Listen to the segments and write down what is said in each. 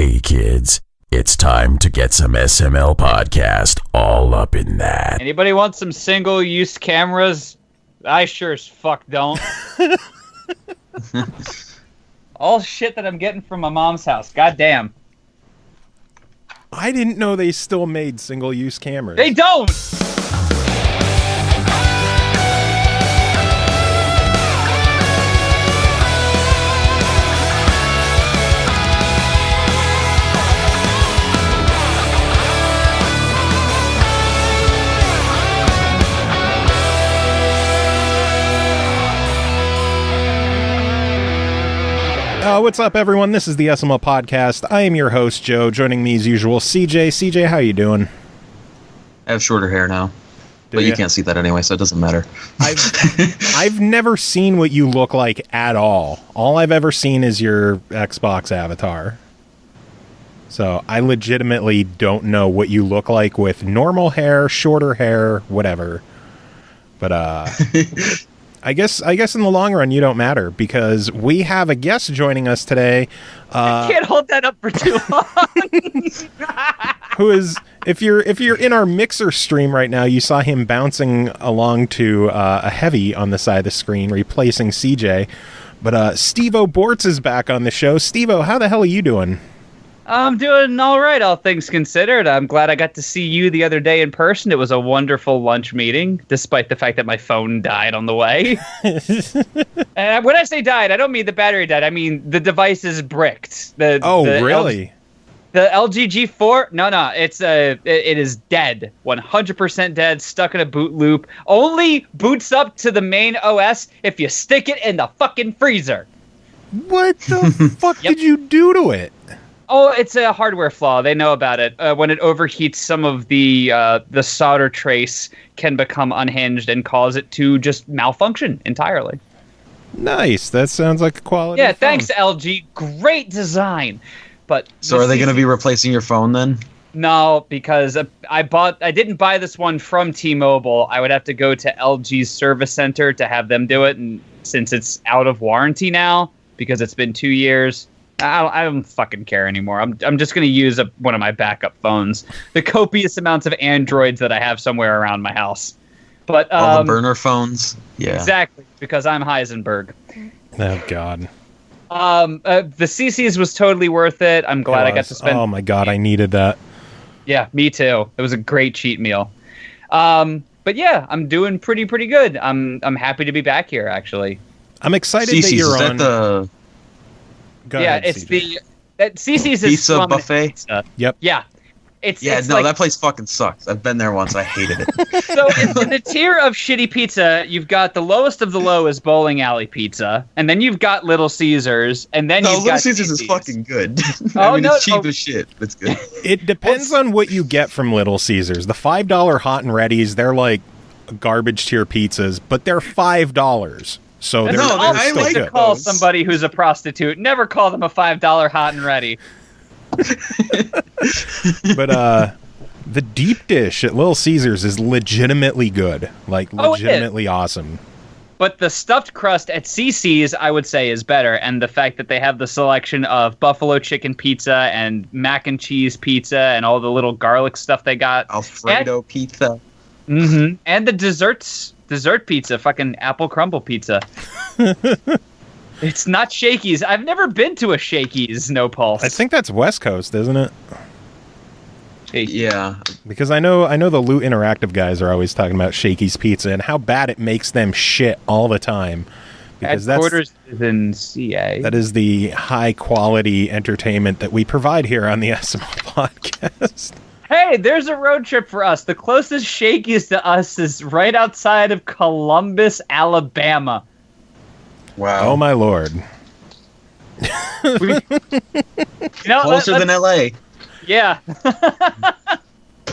Hey kids, it's time to get some SML podcast all up in that. Anybody want some single-use cameras? I sure as fuck don't. All shit that I'm getting from my mom's house. Goddamn. I didn't know they still made single-use cameras. They don't! What's up, everyone? This is the SML podcast. I am your host, Joe. Joining me as usual, CJ. CJ, how you doing? I have shorter hair now, but you can't see that anyway, so it doesn't matter. I've never seen what you look like at all. All I've ever seen is your Xbox avatar. So I legitimately don't know what you look like with normal hair, shorter hair, whatever. But I guess in the long run you don't matter, because we have a guest joining us today. I can't hold that up for too long. Who is, if you're in our Mixer stream right now, you saw him bouncing along to a heavy on the side of the screen, replacing CJ. But Stevo Bortz is back on the show. Stevo, how the hell are you doing? I'm doing all right, all things considered. I'm glad I got to see you the other day in person. It was a wonderful lunch meeting, despite the fact that my phone died on the way. And when I say died, I don't mean the battery died. I mean the device is bricked. Really? The LG G4? No, it is dead. 100% dead, stuck in a boot loop. Only boots up to the main OS if you stick it in the fucking freezer. What the fuck did you do to it? Oh, it's a hardware flaw. They know about it. When it overheats, some of the solder trace can become unhinged and cause it to just malfunction entirely. Nice. That sounds like a quality. Yeah, thanks, LG. Great design. But so are they going to be replacing your phone then? No, because I didn't buy this one from T-Mobile. I would have to go to LG's service center to have them do it, and since it's out of warranty now because it's been 2 years. I don't fucking care anymore. I'm just going to use one of my backup phones. The copious amounts of Androids that I have somewhere around my house. But all the burner phones. Yeah. Exactly, because I'm Heisenberg. Oh God. The CC's was totally worth it. I'm glad I got to spend. Oh my God, I needed that. Yeah, me too. It was a great cheat meal. But yeah, I'm doing pretty good. I'm happy to be back here. Actually, I'm excited CC's, that you're is on. That Go ahead, it's CJ. CC's is pizza buffet. Pizza. Yep. Yeah. That place fucking sucks. I've been there once. I hated it. So in the tier of shitty pizza, you've got the lowest of the low is Bowling Alley Pizza, and then you've got Little Caesars, and then you've got Little Caesars CC's. is fucking good. It's cheap as shit. It's good. It depends on what you get from Little Caesars. The $5 hot and readies, they're like garbage tier pizzas, but they're $5. So they're I still like good. Call somebody who's a prostitute. Never call them a $5 hot and ready. But the deep dish at Little Caesars is legitimately good. Like, legitimately awesome. But the stuffed crust at CC's, I would say, is better. And the fact that they have the selection of buffalo chicken pizza and mac and cheese pizza and all the little garlic stuff they got. Alfredo pizza. Mm-hmm. And the dessert pizza, fucking apple crumble pizza. It's not Shakey's. I've never been to a Shakey's, no pulse. I think that's West Coast, isn't it? Yeah. Because I know the Loot Interactive guys are always talking about Shakey's Pizza and how bad it makes them shit all the time. Because headquarters is in CA. That is the high quality entertainment that we provide here on the SML podcast. Hey, there's a road trip for us. The closest Shakey's to us is right outside of Columbus, Alabama. Wow. Oh, my Lord. Closer than LA. Yeah.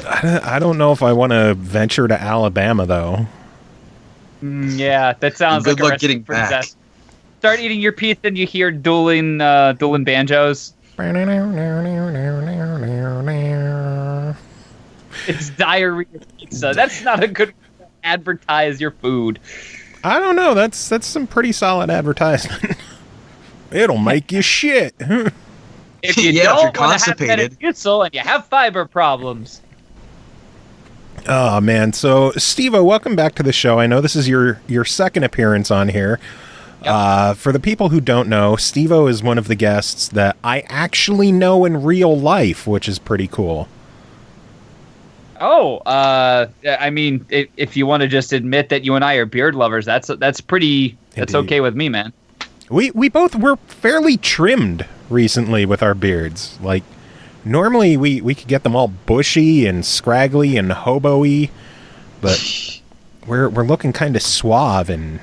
I don't know if I want to venture to Alabama, though. Yeah, that sounds good like luck getting back. Death. Start eating your pizza and you hear dueling banjos. It's diarrhea pizza. That's not a good way to advertise your food. I don't know. That's some pretty solid advertisement. It'll make you shit. If you Yeah, if you're don't want to have constipated. Metamucil and you have fiber problems. Oh, man. So, Stevo, welcome back to the show. I know this is your second appearance on here. Yep. For the people who don't know, Stevo is one of the guests that I actually know in real life, which is pretty cool. Oh, I mean, if you want to just admit that you and I are beard lovers, that's pretty. That's Indeed. okay with me, man. We both were fairly trimmed recently with our beards. Like, normally we could get them all bushy and scraggly and hobo-y, but we're looking kind of suave and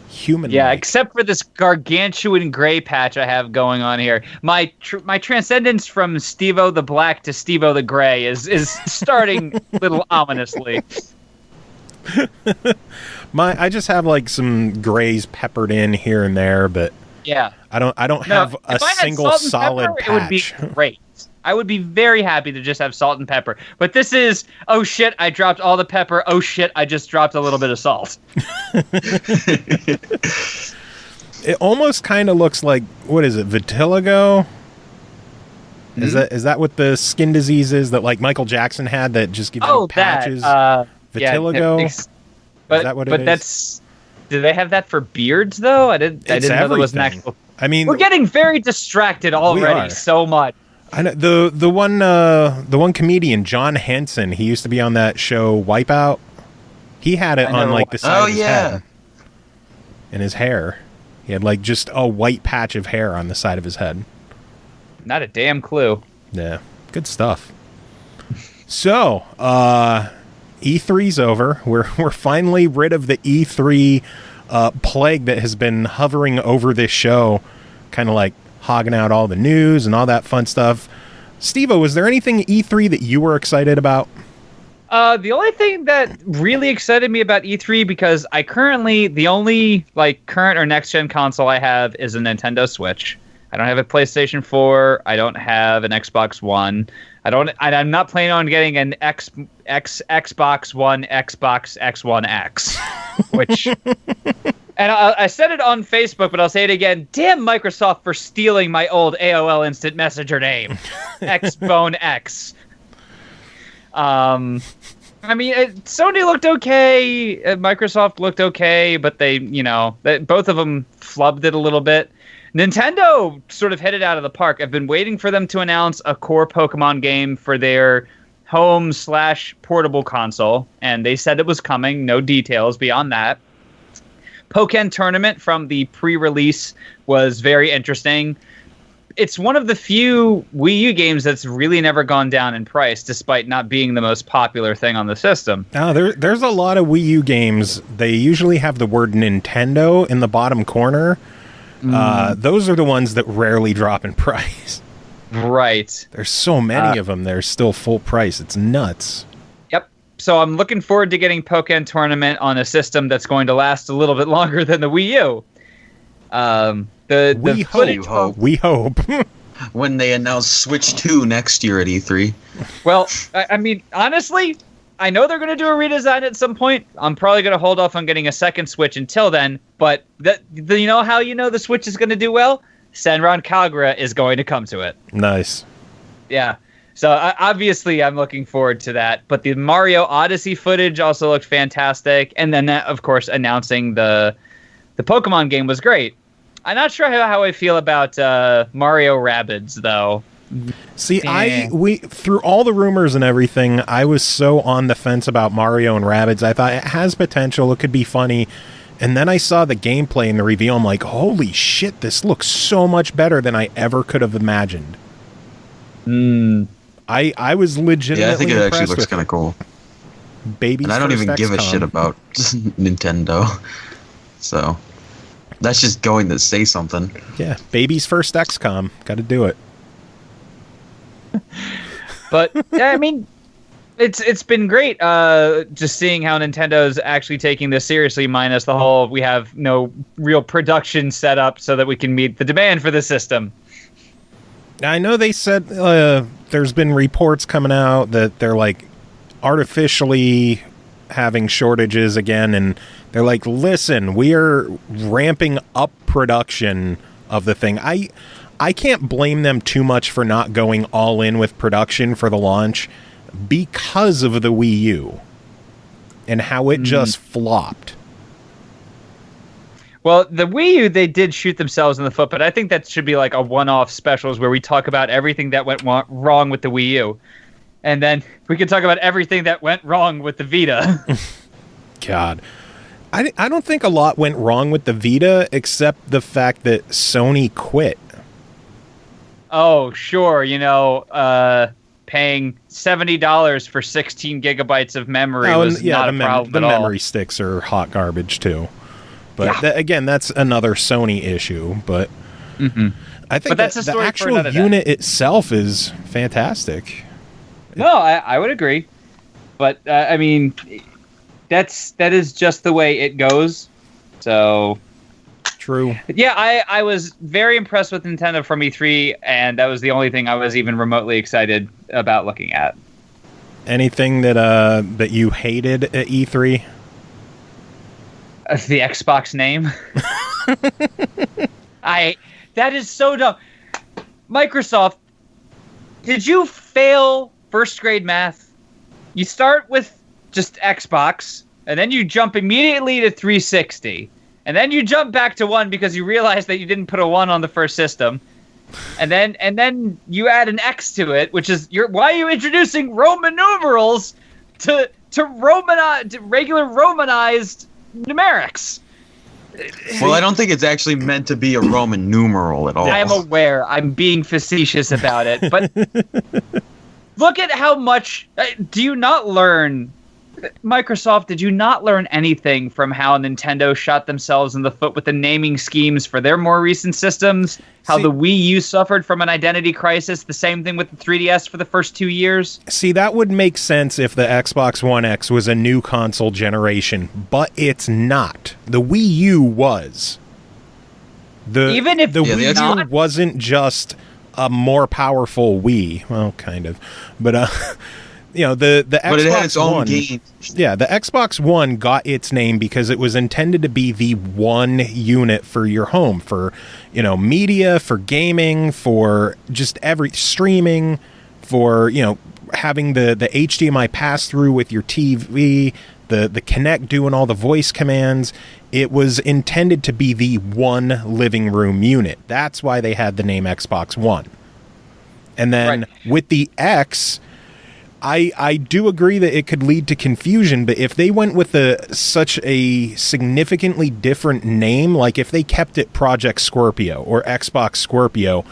human. Yeah, except for this gargantuan gray patch I have going on here. My transcendence from Stevo the Black to Stevo the Gray is starting a little ominously. I just have like some grays peppered in here and there, but Yeah. I don't have a if I had single salt and solid pepper, patch. it would be great. I would be very happy to just have salt and pepper. But this is, oh shit, I dropped all the pepper. Oh shit, I just dropped a little bit of salt. It almost kind of looks like, what is it, vitiligo? Is that what the skin disease is that like Michael Jackson had that just gives you patches? Vitiligo? Yeah, but, is that what it but is? that's... Do they have that for beards though? I didn't know there was an everything. actual... I mean, We're getting very distracted already so much. I know the one comedian, John Henson, he used to be on that show Wipeout. He had it on like the side of his head and his hair. He had like just a white patch of hair on the side of his head. Not a damn clue. Yeah, good stuff. So, E3's over. We're finally rid of the E3 plague that has been hovering over this show, kind of like hogging out all the news and all that fun stuff. Stevo, was there anything E3 that you were excited about? The only thing that really excited me about E3, because I currently, the only like current or next gen console I have is a Nintendo Switch. I don't have a PlayStation 4. I don't have an Xbox One. I'm not planning on getting an Xbox One, Xbox X1 X, which, and I said it on Facebook, but I'll say it again. Damn Microsoft for stealing my old AOL Instant Messenger name, Xbone X. I mean, Sony looked okay. Microsoft looked okay, but they, both of them flubbed it a little bit. Nintendo sort of hit it out of the park. I've been waiting for them to announce a core Pokemon game for their home/portable console, and they said it was coming. No details beyond that. Pokken Tournament from the pre-release was very interesting. It's one of the few Wii U games that's really never gone down in price, despite not being the most popular thing on the system. Now, there's a lot of Wii U games. They usually have the word Nintendo in the bottom corner. Those are the ones that rarely drop in price. Right. There's so many of them. They're still full price. It's nuts. Yep. So I'm looking forward to getting Pokken Tournament on a system that's going to last a little bit longer than the Wii U. We hope. When they announce Switch 2 next year at E3. Well, I mean, honestly, I know they're going to do a redesign at some point. I'm probably going to hold off on getting a second Switch until then. But you know how you know the Switch is going to do well? Senran Kagura is going to come to it. Nice. Yeah. So obviously I'm looking forward to that. But the Mario Odyssey footage also looked fantastic. And then, of course, announcing the Pokemon game was great. I'm not sure how I feel about Mario Rabbids, though. See, through all the rumors and everything, I was so on the fence about Mario and Rabbids. I thought it has potential. It could be funny. And then I saw the gameplay and the reveal. I'm like, holy shit, this looks so much better than I ever could have imagined. I was legitimately I think it actually looks kind of cool. Baby's and I don't first even give a XCOM. shit about Nintendo. So that's just going to say something. Yeah, baby's first XCOM. Got to do it. But yeah, I mean, it's been great just seeing how Nintendo's actually taking this seriously, minus the whole we have no real production set up so that we can meet the demand for the system. I know they said there's been reports coming out that they're like artificially having shortages again, and they're like, listen, we are ramping up production of the thing. I I can't blame them too much for not going all in with production for the launch because of the Wii U and how it just flopped. Well, the Wii U, they did shoot themselves in the foot, but I think that should be like a one-off specials where we talk about everything that went wrong with the Wii U. And then we can talk about everything that went wrong with the Vita. God. I don't think a lot went wrong with the Vita except the fact that Sony quit. Oh, sure. Paying $70 for 16 gigabytes of memory was not a problem at all. The memory sticks are hot garbage, too. But again, that's another Sony issue. But I think that's a story the actual unit itself is fantastic. No, I would agree. But, I mean, that is just the way it goes. So... True. Yeah, I was very impressed with Nintendo from E3, and that was the only thing I was even remotely excited about looking at. Anything that you hated at E3? The Xbox name. That is so dumb. Microsoft, did you fail first grade math? You start with just Xbox, and then you jump immediately to 360. And then you jump back to 1 because you realize that you didn't put a 1 on the first system. And then you add an X to it, which is why are you introducing Roman numerals to regular Romanized numerics? Well, I don't think it's actually meant to be a Roman numeral at all. I am aware. I'm being facetious about it. But look at how much... do you not learn... Microsoft, did you not learn anything from how Nintendo shot themselves in the foot with the naming schemes for their more recent systems? How the Wii U suffered from an identity crisis, the same thing with the 3DS for the first 2 years? See, that would make sense if the Xbox One X was a new console generation, but it's not. The Wii U was. Even if the Wii U wasn't just a more powerful Wii. Well, kind of. But, the Xbox but it had its own One, game. Yeah, the Xbox One got its name because it was intended to be the one unit for your home, for, media, for gaming, for just streaming, for, having the HDMI pass through with your TV, the Kinect doing all the voice commands. It was intended to be the one living room unit. That's why they had the name Xbox One. And then with the X... I do agree that it could lead to confusion, but if they went with such a significantly different name, like if they kept it Project Scorpio or Xbox Scorpio,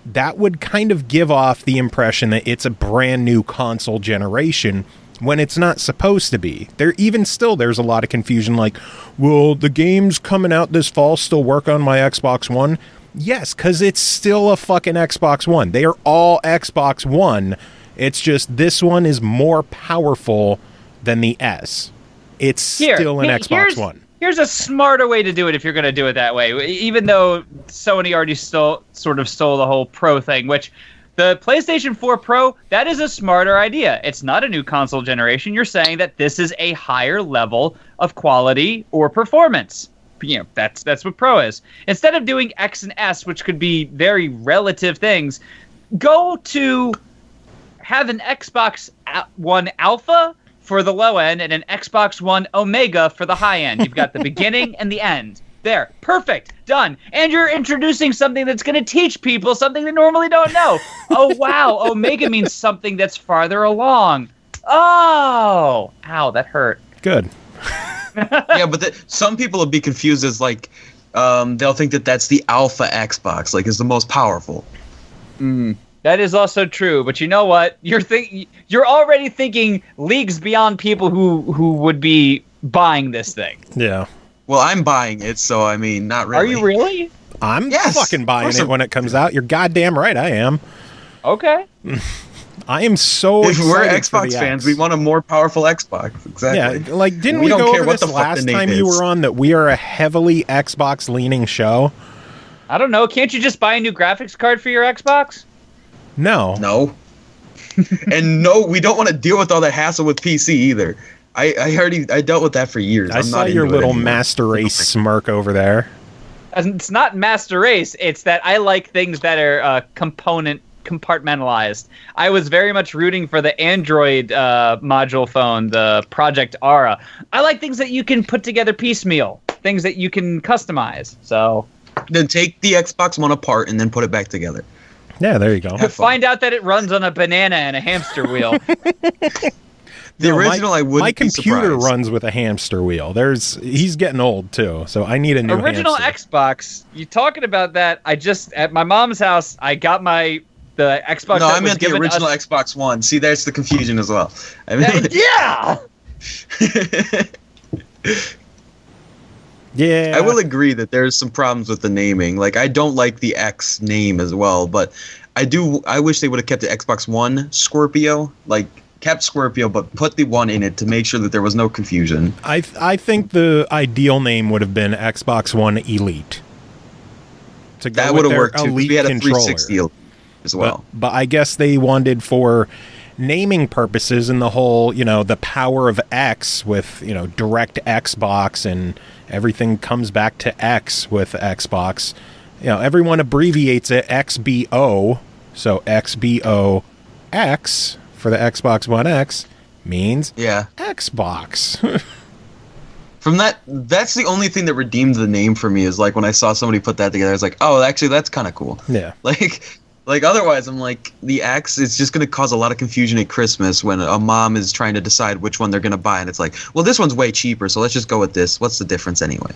that would kind of give off the impression that it's a brand new console generation when it's not supposed to be. There's a lot of confusion like, will the games coming out this fall still work on my Xbox One? Yes, because it's still a fucking Xbox One. They are all Xbox One. It's just this one is more powerful than the S. It's still an Xbox One. Here's a smarter way to do it if you're going to do it that way. Even though Sony already stole the whole Pro thing, which the PlayStation 4 Pro, that is a smarter idea. It's not a new console generation. You're saying that this is a higher level of quality or performance. That's what Pro is. Instead of doing X and S, which could be very relative things, go to... have an Xbox One Alpha for the low end and an Xbox One Omega for the high end. You've got the beginning and the end. There. Perfect. Done. And you're introducing something that's going to teach people something they normally don't know. Oh, wow. Omega means something that's farther along. Oh. Ow, that hurt. Good. Yeah, but some people will be confused as like, they'll think that that's the Alpha Xbox, like is the most powerful. That is also true, but you know what? You're already thinking leagues beyond people who would be buying this thing. Yeah. Well, I'm buying it, so I mean, not really. Are you really? I'm fucking buying it when it comes out. You're goddamn right, I am. Okay. I am so if excited we're for Xbox the fans, X. We want a more powerful Xbox. Exactly. Yeah, like didn't we don't go care over what this the fuck last the name time you is. were on that we are a heavily Xbox-leaning show? I don't know. Can't you just buy a new graphics card for your Xbox? No. And no, we don't want to deal with all the hassle with PC either. I dealt with that for years. I saw your little Master Race smirk over there. It's not master race. It's that I like things that are compartmentalized. I was very much rooting for the Android module phone, the Project Aura. I like things that you can put together piecemeal, things that you can customize. So then take the Xbox One apart and then put it back together. Yeah, there you go. Find out that it runs on a banana and a hamster wheel. The original, I wouldn't My be computer surprised. runs with a hamster wheel. He's getting old too, so I need a new Original hamster. Xbox. You talking about that? I just at my mom's house. I got the Xbox. No, that I was meant the given original us. Xbox One. See, there's the confusion as well. I mean, Yeah. Yeah, I will agree that there's some problems with the naming. Like, I don't like the X name as well, but I wish they would have kept the Xbox One Scorpio, like kept Scorpio, but put the one in it to make sure that there was no confusion. I think the ideal name would have been Xbox One Elite. To go That with would have their worked too. 'Cause Elite we had a controller. 360 as well. But I guess they wanted for naming purposes and the whole, the power of X with, direct Xbox and everything comes back to X with Xbox. Everyone abbreviates it XBO. So XBOX for the Xbox One X means Xbox. From that's the only thing that redeemed the name for me is like when I saw somebody put that together, I was like, oh, actually, that's kind of cool. Yeah. Like otherwise, I'm like, the X is just going to cause a lot of confusion at Christmas when a mom is trying to decide which one they're going to buy. And it's like, well, this one's way cheaper, so let's just go with this. What's the difference anyway?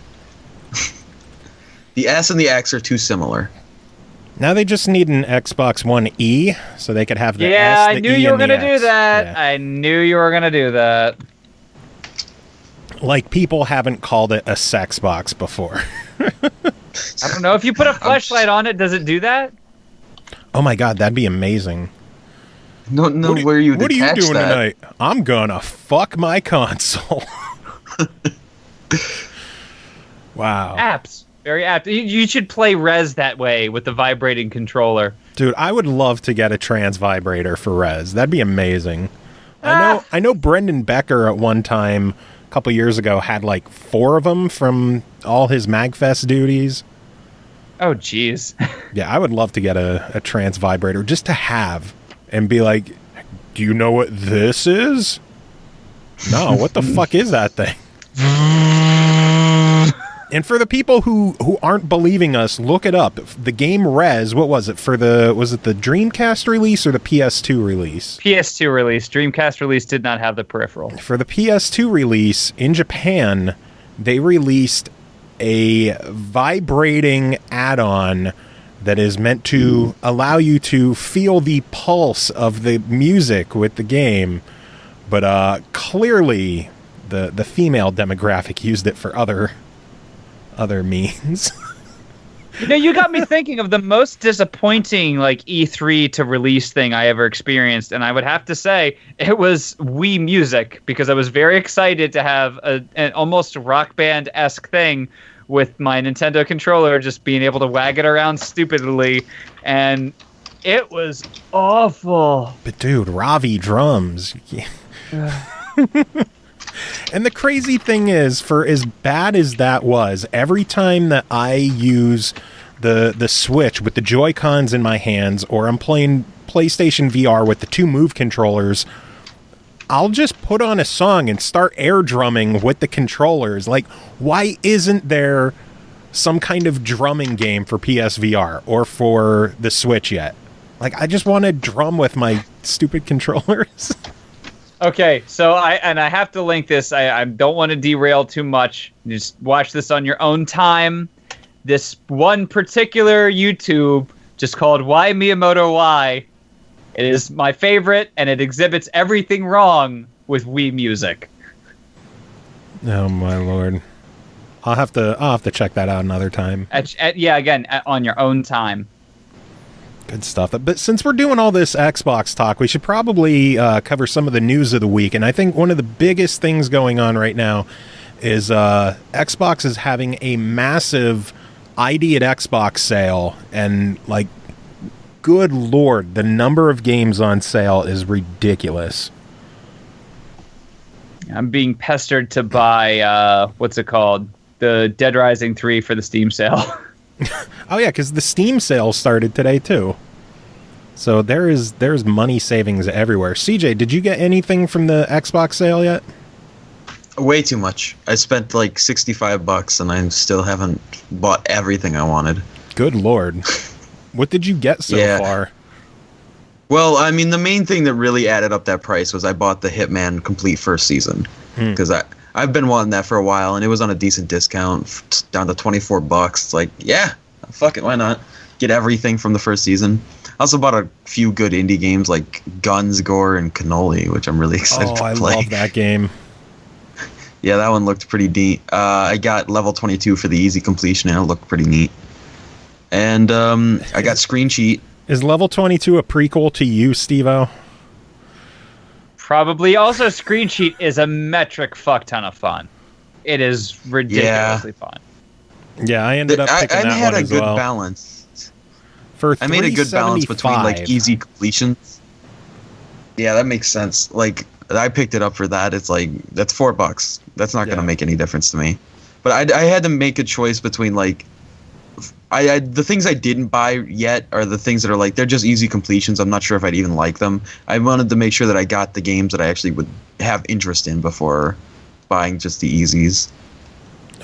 The S and the X are too similar. Now they just need an Xbox One E so they could have the S, Yeah, I the knew E, you were and the gonna do X. that. Yeah. I knew you were gonna do that. Like people haven't called it a sex box before. I don't know if you put a flashlight on it. Does it do that? Oh my god, that'd be amazing. No, where you What are you detach doing that. tonight? I'm gonna fuck my console. Wow. Apps. Very apt. You should play Rez that way with the vibrating controller. Dude, I would love to get a trans vibrator for Rez. That'd be amazing. I know Brendan Becker at one time, a couple years ago, had like 4 of them from all his MagFest duties. Oh, jeez. Yeah, I would love to get a trans vibrator just to have and be like, do you know what this is? No, what the fuck is that thing? And for the people who aren't believing us, look it up. The game Rez, what was it? Was it the Dreamcast release or the PS2 release? PS2 release. Dreamcast release did not have the peripheral. For the PS2 release in Japan, they released a vibrating add-on that is meant to allow you to feel the pulse of the music with the game. But clearly, the female demographic used it for other means. You got me thinking of the most disappointing E3 to release thing I ever experienced, and I would have to say it was Wii Music, because I was very excited to have an almost Rock Band-esque thing with my Nintendo controller, just being able to wag it around stupidly, and it was awful. But dude, Ravi drums. And the crazy thing is, for as bad as that was, every time that I use the Switch with the Joy-Cons in my hands, or I'm playing PlayStation VR with the 2 Move controllers, I'll just put on a song and start air drumming with the controllers. Like, why isn't there some kind of drumming game for PSVR or for the Switch yet? Like, I just want to drum with my stupid controllers. Okay, so I have to link this. I don't want to derail too much. Just watch this on your own time. This one particular YouTube, just called Why Miyamoto Why. It is my favorite, and it exhibits everything wrong with Wii Music. Oh my lord! I'll have to check that out another time. On your own time. Good stuff. But since we're doing all this Xbox talk, we should probably cover some of the news of the week. And I think one of the biggest things going on right now is Xbox is having a massive ID at Xbox sale. And, good lord, the number of games on sale is ridiculous. I'm being pestered to buy, what's it called? The Dead Rising 3 for the Steam sale. Oh yeah, because the Steam sale started today too. So there's money savings everywhere. CJ, did you get anything from the Xbox sale yet? Way too much. I spent like $65 and I still haven't bought everything I wanted. Good Lord. What did you get so far? Well, I mean, the main thing that really added up that price was I bought the Hitman Complete first season. Because I've been wanting that for a while, and it was on a decent discount, down to $24. It's like, yeah, fuck it, why not? Get everything from the first season. I also bought a few good indie games like Guns, Gore, and Cannoli, which I'm really excited to play. I love that game. Yeah, that one looked pretty neat. I got level 22 for the easy completion, and it looked pretty neat. And I got Screen Cheat. Is level 22 a prequel to you, Stevo? Probably. Also, Screen Cheat is a metric fuck ton of fun. It is ridiculously fun. Yeah, I ended up picking that one as well. I had a good balance. I made a good balance between like easy completions. Yeah, that makes sense. Like, I picked it up for that. It's like, that's $4. That's not going to make any difference to me. But I had to make a choice between like, the things I didn't buy yet are the things that are like, they're just easy completions. I'm not sure if I'd even like them. I wanted to make sure that I got the games that I actually would have interest in before buying just the easies.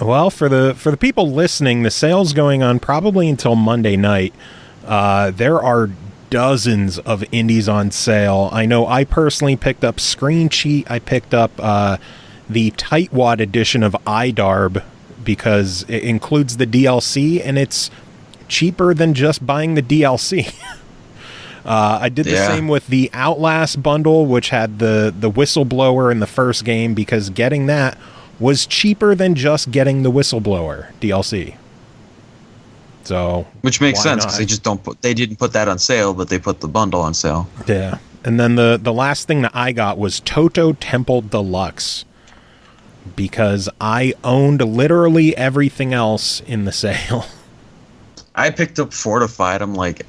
Well, for the people listening, the sale's going on probably until Monday night. There are dozens of indies on sale. I know I personally picked up Screen Cheat. I picked up the Tightwad edition of iDarb, because it includes the DLC, and it's cheaper than just buying the DLC. I did the same with the Outlast bundle, which had the Whistleblower in the first game, because getting that was cheaper than just getting the Whistleblower DLC. So, which makes sense, because they didn't put that on sale, but they put the bundle on sale. Yeah. And then the last thing that I got was Toto Temple Deluxe, because I owned literally everything else in the sale. I picked up Fortified. I'm like,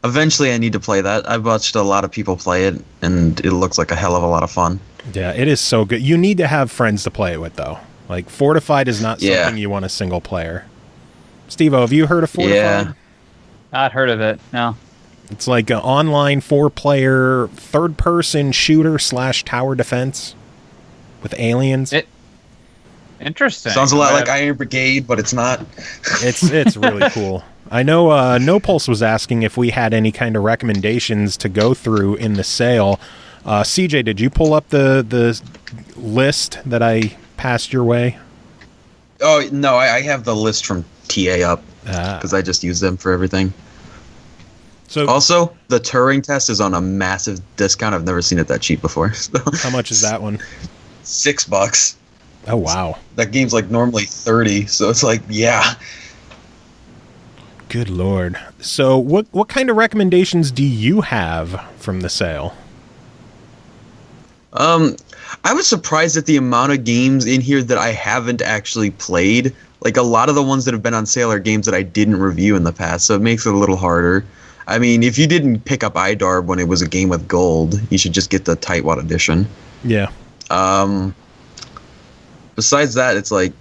eventually I need to play that. I've watched a lot of people play it, and it looks like a hell of a lot of fun. Yeah, it is so good. You need to have friends to play it with, though. Like, Fortified is not something you want a single player. Stevo, have you heard of Fortified? Yeah. Not heard of it, no. It's like an online 4-player, third-person shooter / tower defense with aliens. Interesting. Sounds a lot like Iron Brigade, but it's not. It's really cool. I know No Pulse was asking if we had any kind of recommendations to go through in the sale. CJ, did you pull up the list that I passed your way? Oh, no, I have the list from TA up, because I just use them for everything. So, also, the Turing test is on a massive discount. I've never seen it that cheap before. So. How much is that one? $6. Oh, wow. That game's like normally $30, so it's like, yeah. Good Lord. So what kind of recommendations do you have from the sale? I was surprised at the amount of games in here that I haven't actually played. Like, a lot of the ones that have been on sale are games that I didn't review in the past, so it makes it a little harder. I mean, if you didn't pick up iDarb when it was a game with gold, you should just get the Tightwad edition. Yeah. Besides that, it's like,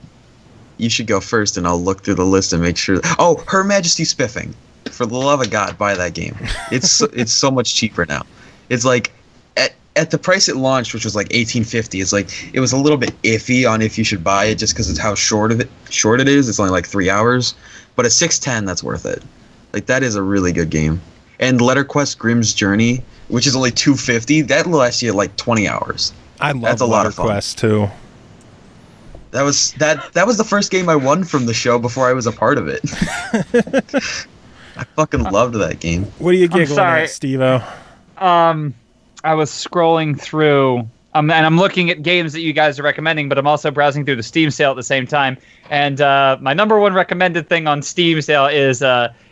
you should go first, and I'll look through the list and make sure. Oh, Her Majesty Spiffing. For the love of God, buy that game. It's so much cheaper now. It's like, at the price it launched, which was like $18.50, it's like, it was a little bit iffy on if you should buy it just because it's how short it is. It's only like 3 hours. But at $6.10, that's worth it. Like, that is a really good game. And Letterquest Grimm's Journey, which is only $2.50, that lasts you like 20 hours. I love Letterquest too. That was the first game I won from the show before I was a part of it. I fucking loved that game. What are you giggling at, Stevo? I was scrolling through, and I'm looking at games that you guys are recommending, but I'm also browsing through the Steam sale at the same time. And my number one recommended thing on Steam sale is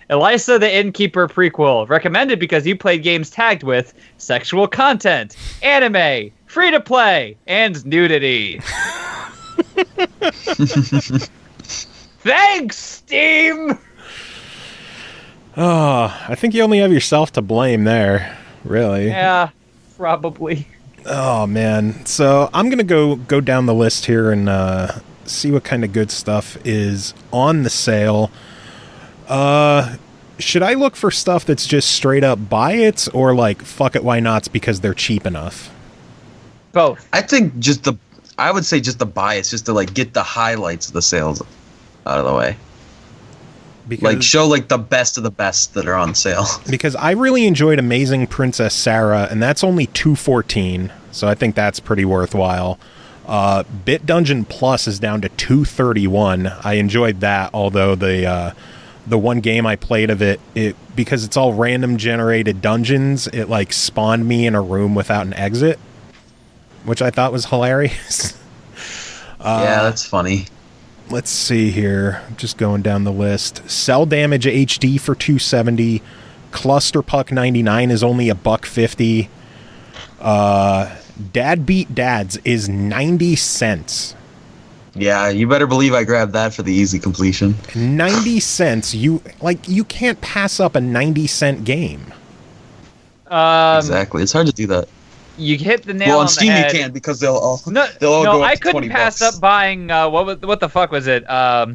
Elisa the Innkeeper prequel. Recommended because you played games tagged with sexual content, anime, free-to-play, and nudity. Thanks, Steam! Oh, I think you only have yourself to blame there, really. Yeah, probably. Oh, man. So I'm going to go down the list here and see what kind of good stuff is on the sale. Should I look for stuff that's just straight up buy it, or like fuck it, why nots because they're cheap enough? Both. I think I would say just the bias, just to like get the highlights of the sales out of the way. Because, like, show like the best of the best that are on sale. Because I really enjoyed Amazing Princess Sarah, and that's only $214, so I think that's pretty worthwhile. Bit Dungeon Plus is down to $231. I enjoyed that, although the one game I played of it because it's all random generated dungeons, it like spawned me in a room without an exit, which I thought was hilarious. Yeah, that's funny. Let's see here. I'm just going down the list. Cell Damage HD for $270. Cluster Puck 99 is only $1.50. Dad Beat Dads is 90 cents. Yeah, you better believe I grabbed that for the easy completion. 90 cents. You can't pass up a 90-cent game. Exactly. It's hard to do that. You hit the nail on on the Steam head. You can, because they'll all go I up to couldn't $20. pass up buying what the fuck was it?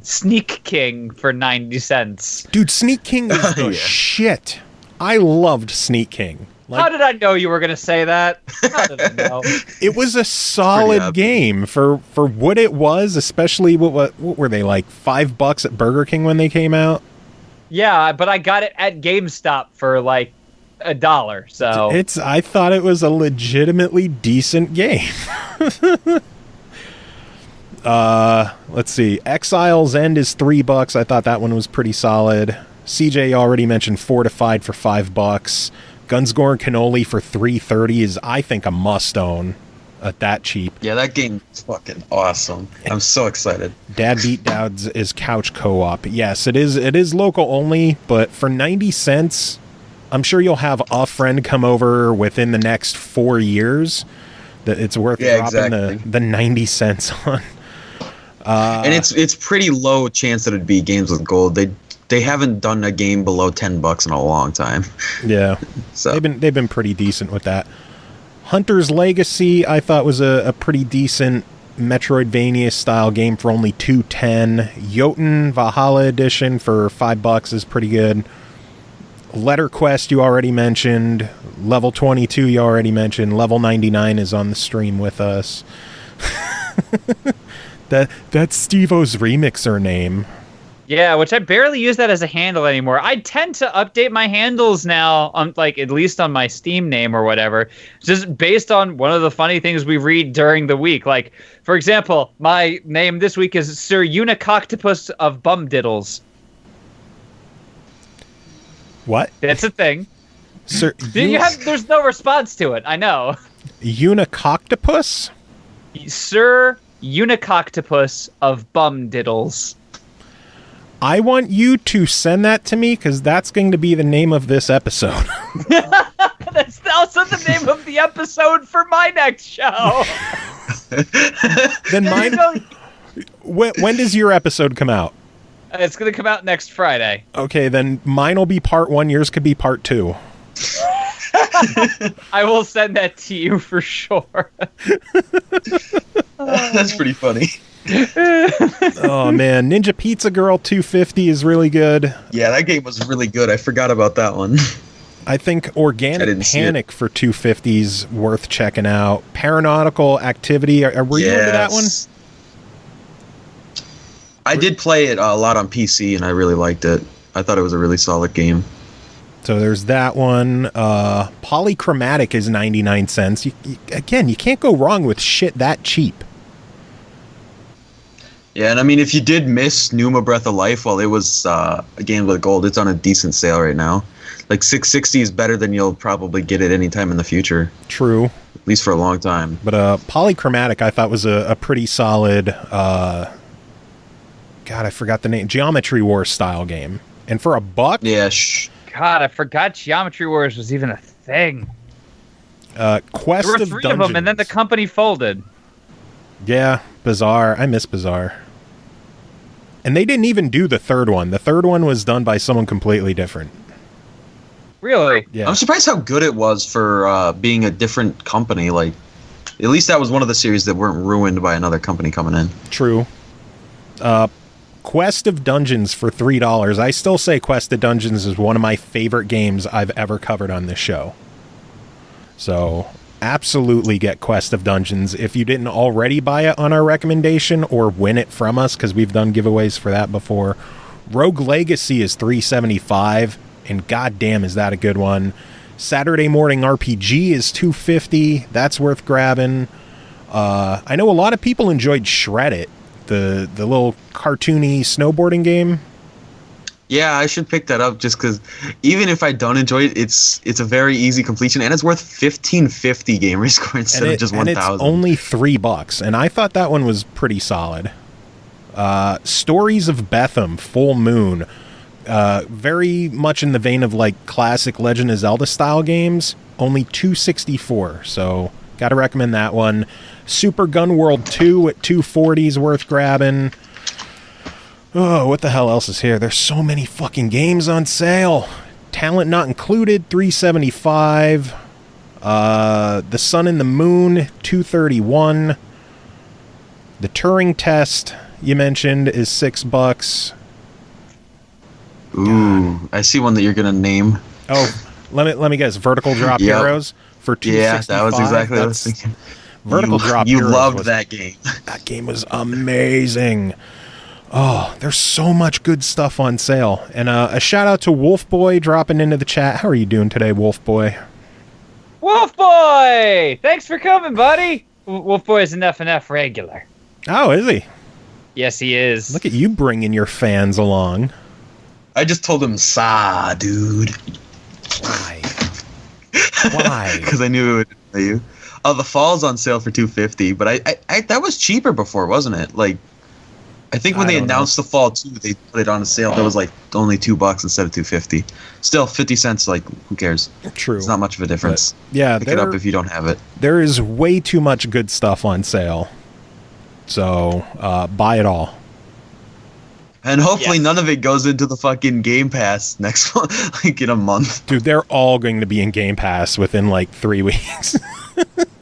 Sneak King for 90 cents. Dude, Sneak King is the shit. I loved Sneak King. Like, how did I know you were going to say that? How did I know? It was a solid game for what it was, especially what were they, like $5 at Burger King when they came out? Yeah, but I got it at GameStop for like $1. So I thought it was a legitimately decent game. Let's see. Exile's End is $3. I thought that one was pretty solid. CJ already mentioned Fortified for $5. Gunsgore and Cannoli for $3.30 is, I think, a must-own at that cheap. Yeah, that game is fucking awesome. I'm so excited. Dad Beat Dads is couch co-op. Yes, it is local only, but for 90 cents, I'm sure you'll have a friend come over within the next 4 years that it's worth dropping the 90 cents on. And it's pretty low chance that it'd be games with gold. They haven't done a game below $10 in a long time. Yeah, so they've been pretty decent with that. Hunter's Legacy I thought was a pretty decent Metroidvania style game for only $2.10. Jotun Valhalla Edition for $5 is pretty good. Letter Quest you already mentioned. Level 22 you already mentioned. Level 99 is on the stream with us. That's Stevo's remixer name. Yeah, which I barely use that as a handle anymore. I tend to update my handles now, on like at least on my Steam name or whatever, just based on one of the funny things we read during the week. Like, for example, my name this week is Sir Unicocktapus of Diddles. What? That's a thing. Sir, there's no response to it. I know. Unicocktapus? Sir Unicocktapus of Diddles. I want you to send that to me, because that's going to be the name of this episode. That's also the name of the episode for my next show. Then mine. When does your episode come out? It's going to come out next Friday. Okay, then mine will be part 1. Yours could be part 2. I will send that to you for sure. That's pretty funny. Oh man, Ninja Pizza Girl 250 is really good. Yeah, that game was really good. I forgot about that one. I think Organic Panic for 250 is worth checking out. Paranautical Activity, were you into that one? I did play it a lot on PC and I really liked it. I thought it was a really solid game. So there's that one. Polychromatic is 99 cents. Again, you can't go wrong with shit that cheap. Yeah, and I mean, if you did miss Numa Breath of Life while it was a game with gold, it's on a decent sale right now. Like $660 is better than you'll probably get it anytime in the future. True. At least for a long time. But Polychromatic I thought was a pretty solid, God, I forgot the name, Geometry Wars style game. And for $1? Yeah, God, I forgot Geometry Wars was even a thing. Quest there were of 3 Dungeons. of them, and then the company folded. Yeah, Bazaar. I miss Bazaar. And they didn't even do the third one. The third one was done by someone completely different. Really? Yeah. I'm surprised how good it was for being a different company. Like, at least that was one of the series that weren't ruined by another company coming in. True. Quest of Dungeons for $3. I still say Quest of Dungeons is one of my favorite games I've ever covered on this show. So absolutely get Quest of Dungeons if you didn't already buy it on our recommendation or win it from us, because we've done giveaways for that before. Rogue Legacy is $3.75, and goddamn is that a good one. Saturday Morning RPG is $2.50. That's worth grabbing. I know a lot of people enjoyed Shred It, the little cartoony snowboarding game. Yeah, I should pick that up just because even if I don't enjoy it, it's a very easy completion, and it's worth $15.50 gamer score instead of just $1,000. And it's only $3, and I thought that one was pretty solid. Stories of Betham, Full Moon, very much in the vein of like classic Legend of Zelda style games, only $2.64, so gotta recommend that one. Super Gun World 2 at $2.40 is worth grabbing. Oh, what the hell else is here? There's so many fucking games on sale. Talent Not Included, $3.75. The Sun and the Moon, $2.31. The Turing Test you mentioned is $6. Ooh, I see one that you're gonna name. Oh, let me guess. Vertical Drop Heroes for $2.65. Yeah, that was exactly what I was thinking. Vertical Drop You Heroes loved that game. That game was amazing. Oh, there's so much good stuff on sale. And a shout out to Wolf Boy dropping into the chat. How are you doing today, Wolf Boy? Wolf Boy! Thanks for coming, buddy. Wolf Boy is an FNF regular. Oh, is he? Yes, he is. Look at you bringing your fans along. I just told him, "Sa, dude." Why? Why? Because I knew it would tell you. Oh, the Fall's on sale for $2.50, but I that was cheaper before, wasn't it? Like, I think when they announced the Fall 2, they put it on a sale that was like only $2 instead of $2.50. Still, 50 cents. Like, who cares? True. It's not much of a difference. But, yeah, pick it up if you don't have it. There is way too much good stuff on sale, so buy it all. And hopefully none of it goes into the fucking Game Pass next month, like in a month. Dude, they're all going to be in Game Pass within like 3 weeks.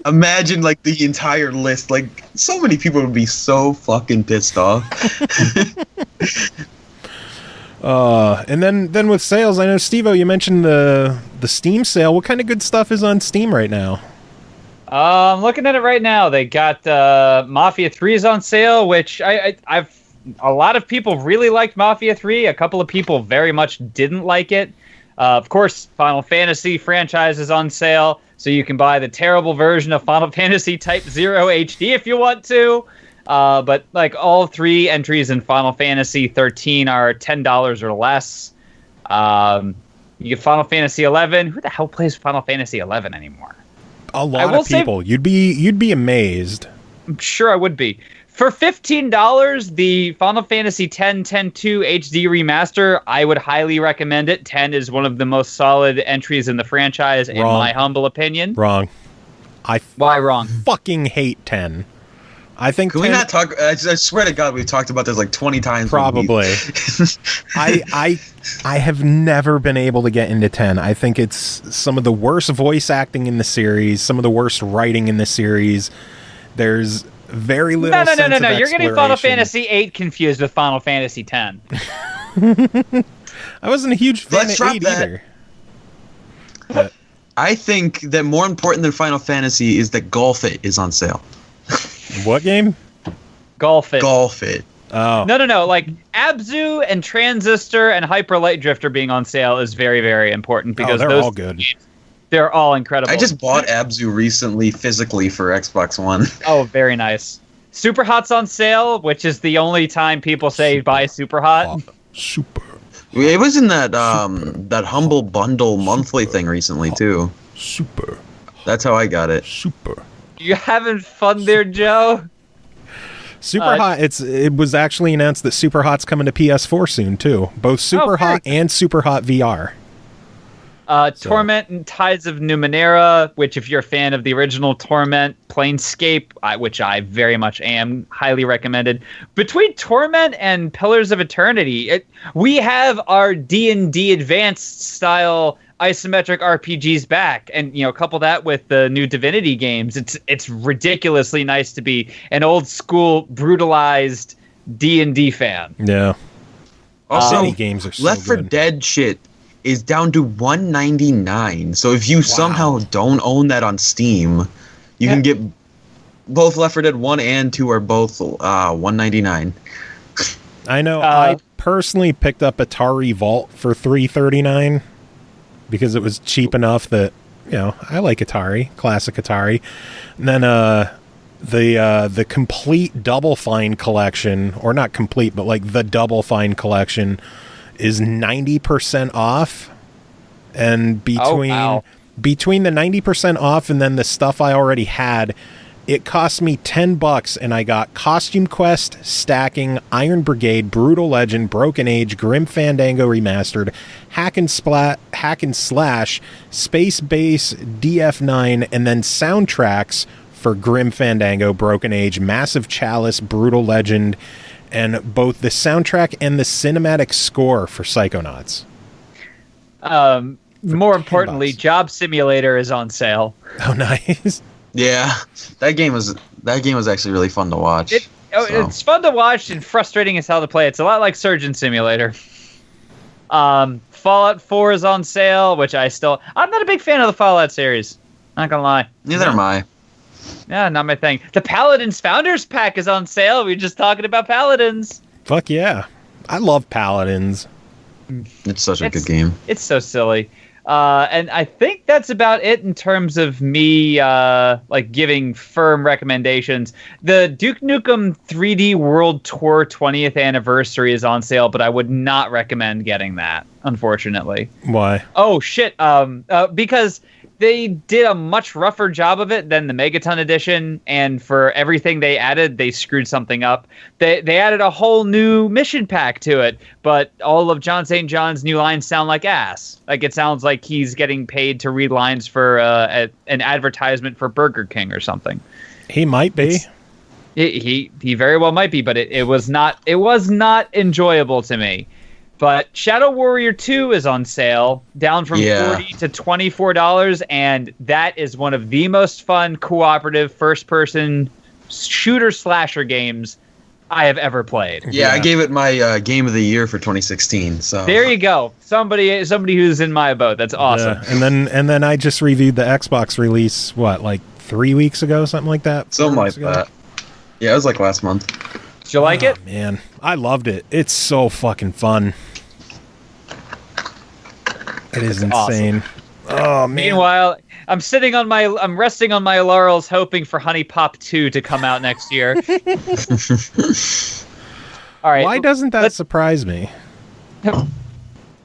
Imagine like the entire list. Like, so many people would be so fucking pissed off. And then with sales, I know Stevo, you mentioned the Steam sale. What kind of good stuff is on Steam right now? I'm looking at it right now. They got Mafia 3 is on sale, which I've a lot of people really liked Mafia 3. A couple of people very much didn't like it. Of course, Final Fantasy franchise is on sale, so you can buy the terrible version of Final Fantasy Type 0 HD if you want to. But like all 3 entries in Final Fantasy 13 are $10 or less. You get Final Fantasy 11. Who the hell plays Final Fantasy 11 anymore? A lot of people. You'd be amazed. I'm sure I would be. For $15, the Final Fantasy X 10-2 HD remaster, I would highly recommend it. 10 is one of the most solid entries in the franchise, in my humble opinion. Wrong. Why wrong? Fucking hate 10. I think. Can 10, we not talk? I swear to God, we've talked about this like 20 times. Probably. I have never been able to get into 10. I think it's some of the worst voice acting in the series, some of the worst writing in the series. There's very little. No. You're getting Final Fantasy VIII confused with Final Fantasy X. I wasn't a huge fan of 8 either. But I think that more important than Final Fantasy is that Golf It is on sale. What game? Golf It. Golf It. Oh. No. Like Abzu and Transistor and Hyper Light Drifter being on sale is very, very important because they're those all good. Games, they're all incredible. I just bought Abzu recently physically for Xbox One. Oh, very nice. Super Hot's on sale, which is the only time people say buy Super Hot. Super. It was in that that Humble Bundle monthly thing recently too. Super. That's how I got it. Super. You having fun there, Joe? Super Hot. It was actually announced that Super Hot's coming to PS4 soon too. Both Super Hot and Super Hot VR. Torment and Tides of Numenera, which if you're a fan of the original Torment, Planescape, which I very much am, highly recommended. Between Torment and Pillars of Eternity, we have our D&D Advanced style isometric RPGs back, and couple that with the new Divinity games. It's ridiculously nice to be an old school brutalized D&D fan. Yeah. Also, Many games are so Left 4 good. Dead shit is down to $1.99. So if you somehow don't own that on Steam, you can get both Left 4 Dead 1 and 2 are both $1.99. I know. I personally picked up Atari Vault for $3.39 because it was cheap enough that, you know, I like Atari, classic Atari. And then the complete Double Fine collection, or not complete, but like the Double Fine collection, is 90% off. And between the 90% off and then the stuff I already had, it cost me $10, and I got Costume Quest, Stacking, Iron Brigade, Brutal Legend, Broken Age, Grim Fandango Remastered, Hack and Slash, Space Base, DF9, and then soundtracks for Grim Fandango, Broken Age, Massive Chalice, Brutal Legend, and both the soundtrack and the cinematic score for Psychonauts. More importantly, Job Simulator is on sale. Oh, nice. Yeah, that game was actually really fun to watch. It's fun to watch and frustrating as hell to play. It's a lot like Surgeon Simulator. Fallout 4 is on sale, which I'm not a big fan of the Fallout series. Not gonna lie. Neither am I. Yeah, not my thing. The Paladins Founders Pack is on sale. We were just talking about Paladins. Fuck yeah. I love Paladins. It's such a good game. It's so silly. And I think that's about it in terms of me giving firm recommendations. The Duke Nukem 3D World Tour 20th anniversary is on sale, but I would not recommend getting that, unfortunately. Why? Oh, shit. Because they did a much rougher job of it than the Megaton edition, and for everything they added, they screwed something up. They added a whole new mission pack to it, but all of John St. John's new lines sound like ass. Like, it sounds like he's getting paid to read lines for an advertisement for Burger King or something. He might be. He very well might be, but it was not enjoyable to me. But Shadow Warrior 2 is on sale, down from $40 to $24, and that is one of the most fun cooperative first-person shooter-slasher games I have ever played. Yeah, I gave it my Game of the Year for 2016. So there you go, somebody who's in my boat. That's awesome. Yeah. And then I just reviewed the Xbox release. Like 3 weeks ago, something like that. Something like that. Yeah, it was like last month. Did you like it? Man, I loved it. It's so fucking fun. It is insane. Awesome. Oh man. Meanwhile, I'm resting on my laurels, hoping for Honey Pop 2 to come out next year. All right. Why doesn't that surprise me?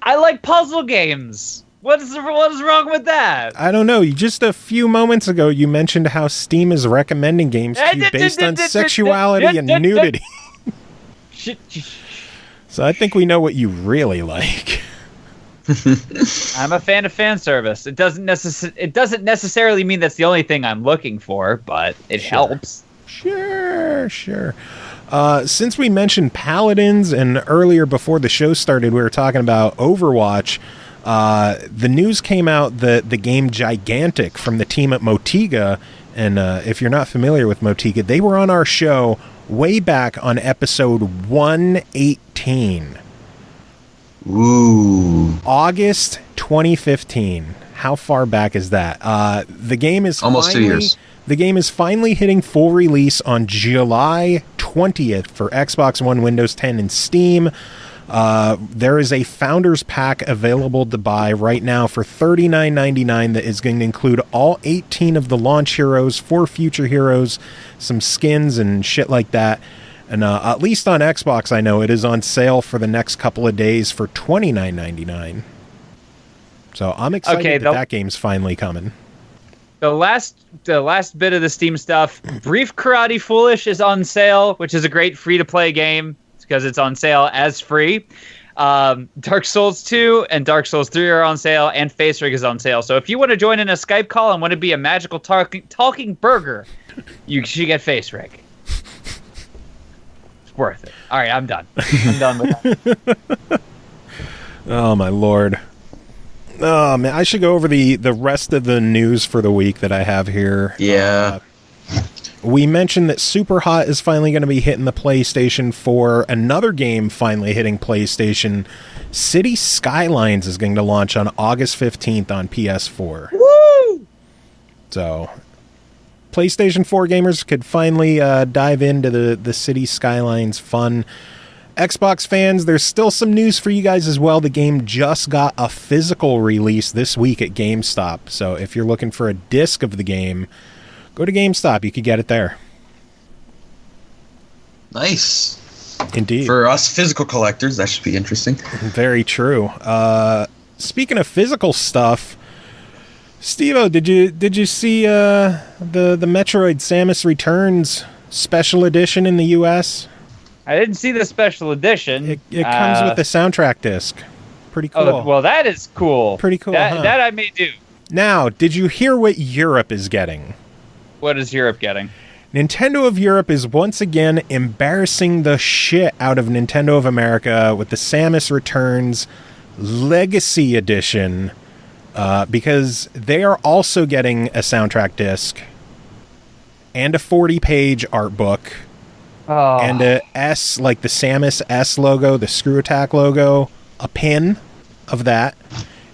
I like puzzle games. What is wrong with that? I don't know. Just a few moments ago, you mentioned how Steam is recommending games to you based on sexuality and nudity. So I think we know what you really like. I'm a fan of fan service. It doesn't necessarily mean that's the only thing I'm looking for, but it helps. Sure. Since we mentioned Paladins, and earlier before the show started, we were talking about Overwatch. The news came out that the game Gigantic from the team at Motiga, and if you're not familiar with Motiga, they were on our show way back on episode 118. Ooh. August 2015. How far back is that? The game is almost 2 years. The game is finally hitting full release on July 20th for Xbox One, Windows 10, and Steam. There is a Founders Pack available to buy right now for $39.99 that is going to include all 18 of the launch heroes, 4 future heroes, some skins and shit like that. And at least on Xbox, I know it is on sale for the next couple of days for $29.99. So I'm excited that game's finally coming. The last bit of the Steam stuff, Brief Karate Foolish is on sale, which is a great free-to-play game because it's on sale as free. Dark Souls 2 and Dark Souls 3 are on sale, and Face Rig is on sale. So if you want to join in a Skype call and want to be a magical talking burger, you should get Face Rig. It's worth it. All right, I'm done. I'm done with that. Oh, my Lord. Oh, man, I should go over the rest of the news for the week that I have here. Yeah. We mentioned that Super Hot is finally going to be hitting the PlayStation 4. Another game finally hitting PlayStation. City Skylines is going to launch on August 15th on PS4. Woo! So, PlayStation 4 gamers could finally dive into the City Skylines fun. Xbox fans, there's still some news for you guys as well. The game just got a physical release this week at GameStop. So, if you're looking for a disc of the game, go to GameStop. You could get it there. Nice. Indeed. For us physical collectors, that should be interesting. Very true. Speaking of physical stuff, Stevo, did you see the Metroid Samus Returns special edition in the U.S.? I didn't see the special edition. It comes with the soundtrack disc. Pretty cool. Oh, well, that is cool. Pretty cool, huh? That I may do. Now, did you hear what Europe is getting? What is Europe getting? Nintendo of Europe is once again embarrassing the shit out of Nintendo of America with the Samus Returns Legacy Edition, because they are also getting a soundtrack disc and a 40-page art book and a S, like the Samus S logo, the Screw Attack logo, a pin of that,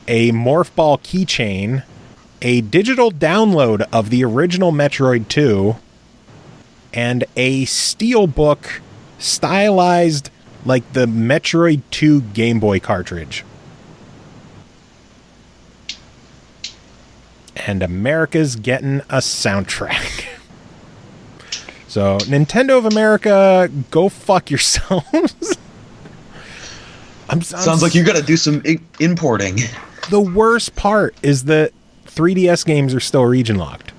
a Morph Ball keychain, a digital download of the original Metroid 2, and a steelbook stylized like the Metroid 2 Game Boy cartridge. And America's getting a soundtrack. So, Nintendo of America, go fuck yourselves. Sounds like you gotta do some importing. The worst part is that 3DS games are still region locked.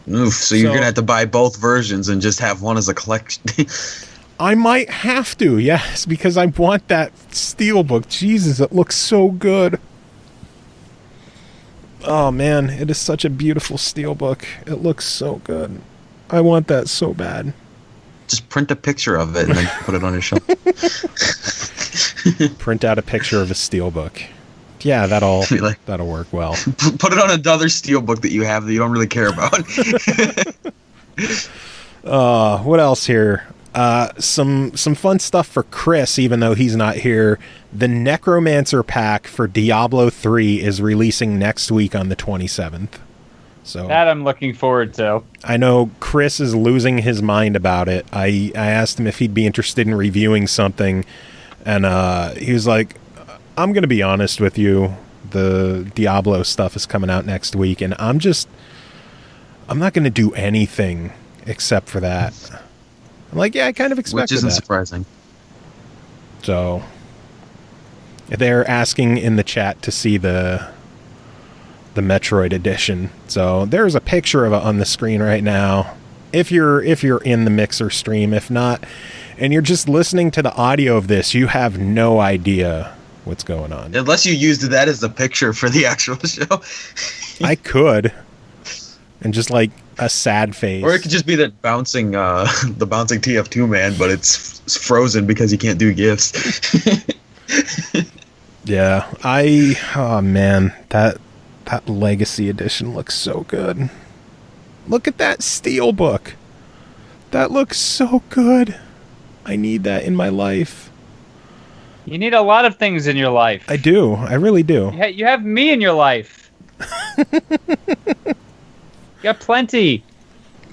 Oof, so you're gonna have to buy both versions and just have one as a collection. I might have to, yes, because I want that steelbook. Jesus, it looks so good. Oh man, it is such a beautiful steelbook. It looks so good. I want that so bad. Just print a picture of it and then put it on your shelf. Print out a picture of a steelbook. Yeah, that'll work well. Put it on another steelbook that you have that you don't really care about. What else here? Some fun stuff for Chris, even though he's not here. The Necromancer pack for Diablo 3 is releasing next week on the 27th. So that I'm looking forward to. I know Chris is losing his mind about it. I asked him if he'd be interested in reviewing something, and he was like, I'm going to be honest with you. The Diablo stuff is coming out next week, and I'm not going to do anything except for that. I'm like, yeah, I kind of expected that. Which isn't surprising. So, they're asking in the chat to see the Metroid edition. So, there's a picture of it on the screen right now. If you're in the Mixer stream, if not, and you're just listening to the audio of this, you have no idea what's going on. Unless you used that as the picture for the actual show. I could. And just like a sad face. Or it could just be that bouncing TF2 man, but it's frozen because you can't do GIFs. Yeah. Oh man, that Legacy Edition looks so good. Look at that steelbook. That looks so good. I need that in my life. You need a lot of things in your life. I do. I really do. You have me in your life. You got plenty.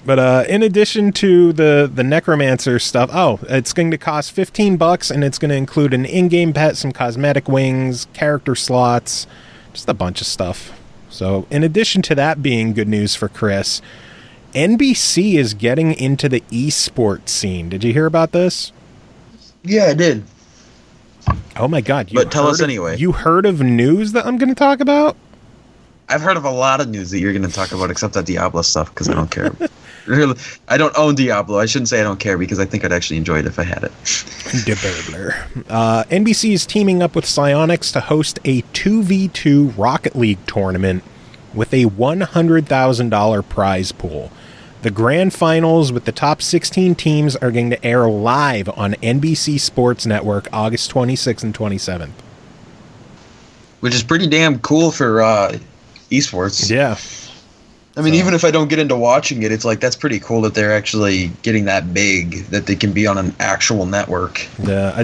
But in addition to the Necromancer stuff, it's going to cost $15, and it's going to include an in-game pet, some cosmetic wings, character slots, just a bunch of stuff. So in addition to that being good news for Chris, NBC is getting into the eSports scene. Did you hear about this? Yeah, I did. Oh my God. But tell us anyway. You heard of news that I'm going to talk about? I've heard of a lot of news that you're going to talk about, except that Diablo stuff, because I don't care. Really, I don't own Diablo. I shouldn't say I don't care, because I think I'd actually enjoy it if I had it. NBC is teaming up with Psyonix to host a 2v2 Rocket League tournament with a $100,000 prize pool. The grand finals with the top 16 teams are going to air live on NBC Sports Network August 26th and 27th. Which is pretty damn cool for esports. Yeah. I mean, even if I don't get into watching it, it's like that's pretty cool that they're actually getting that big, that they can be on an actual network. Yeah, I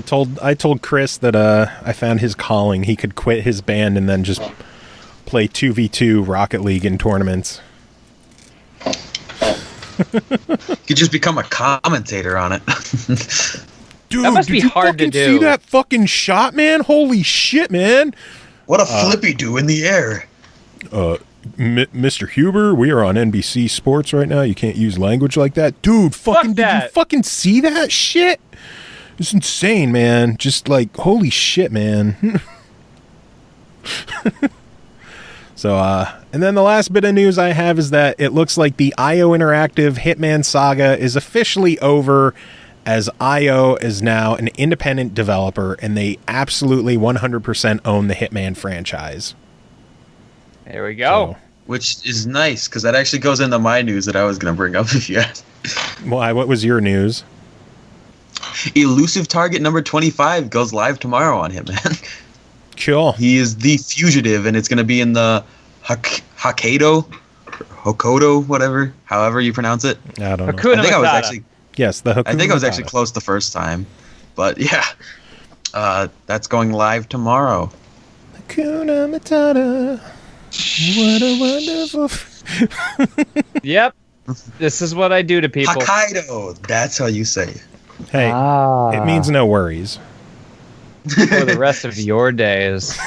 told Chris that I found his calling. He could quit his band and then just play 2v2 Rocket League in tournaments. Could just become a commentator on it. Dude, That must be hard to do. See that fucking shot, man? Holy shit, man! What a flippy do in the air. Mr. Huber, we are on NBC Sports right now. You can't use language like that. Dude, fucking, did you fucking see that shit? It's insane, man. Just like, holy shit, man. So, and then the last bit of news I have is that it looks like the IO Interactive Hitman saga is officially over, as IO is now an independent developer, and they absolutely 100% own the Hitman franchise. There we go. So, Which is nice, because that actually goes into my news that I was going to bring up if you asked. why? What was your news? Elusive Target number 25 goes live tomorrow on Hitman. Cool. He is the fugitive, and it's going to be in the Hokkaido, whatever, however you pronounce it. I don't know. Hakuna I think I was Matata. actually, Yes, the Hakuna I think I was actually Matata. close the first time, but yeah, that's going live tomorrow. Hakuna Matata. What a wonderful. Yep. This is what I do to people. Hokkaido, that's how you say it. Hey, it means no worries. For the rest of your days.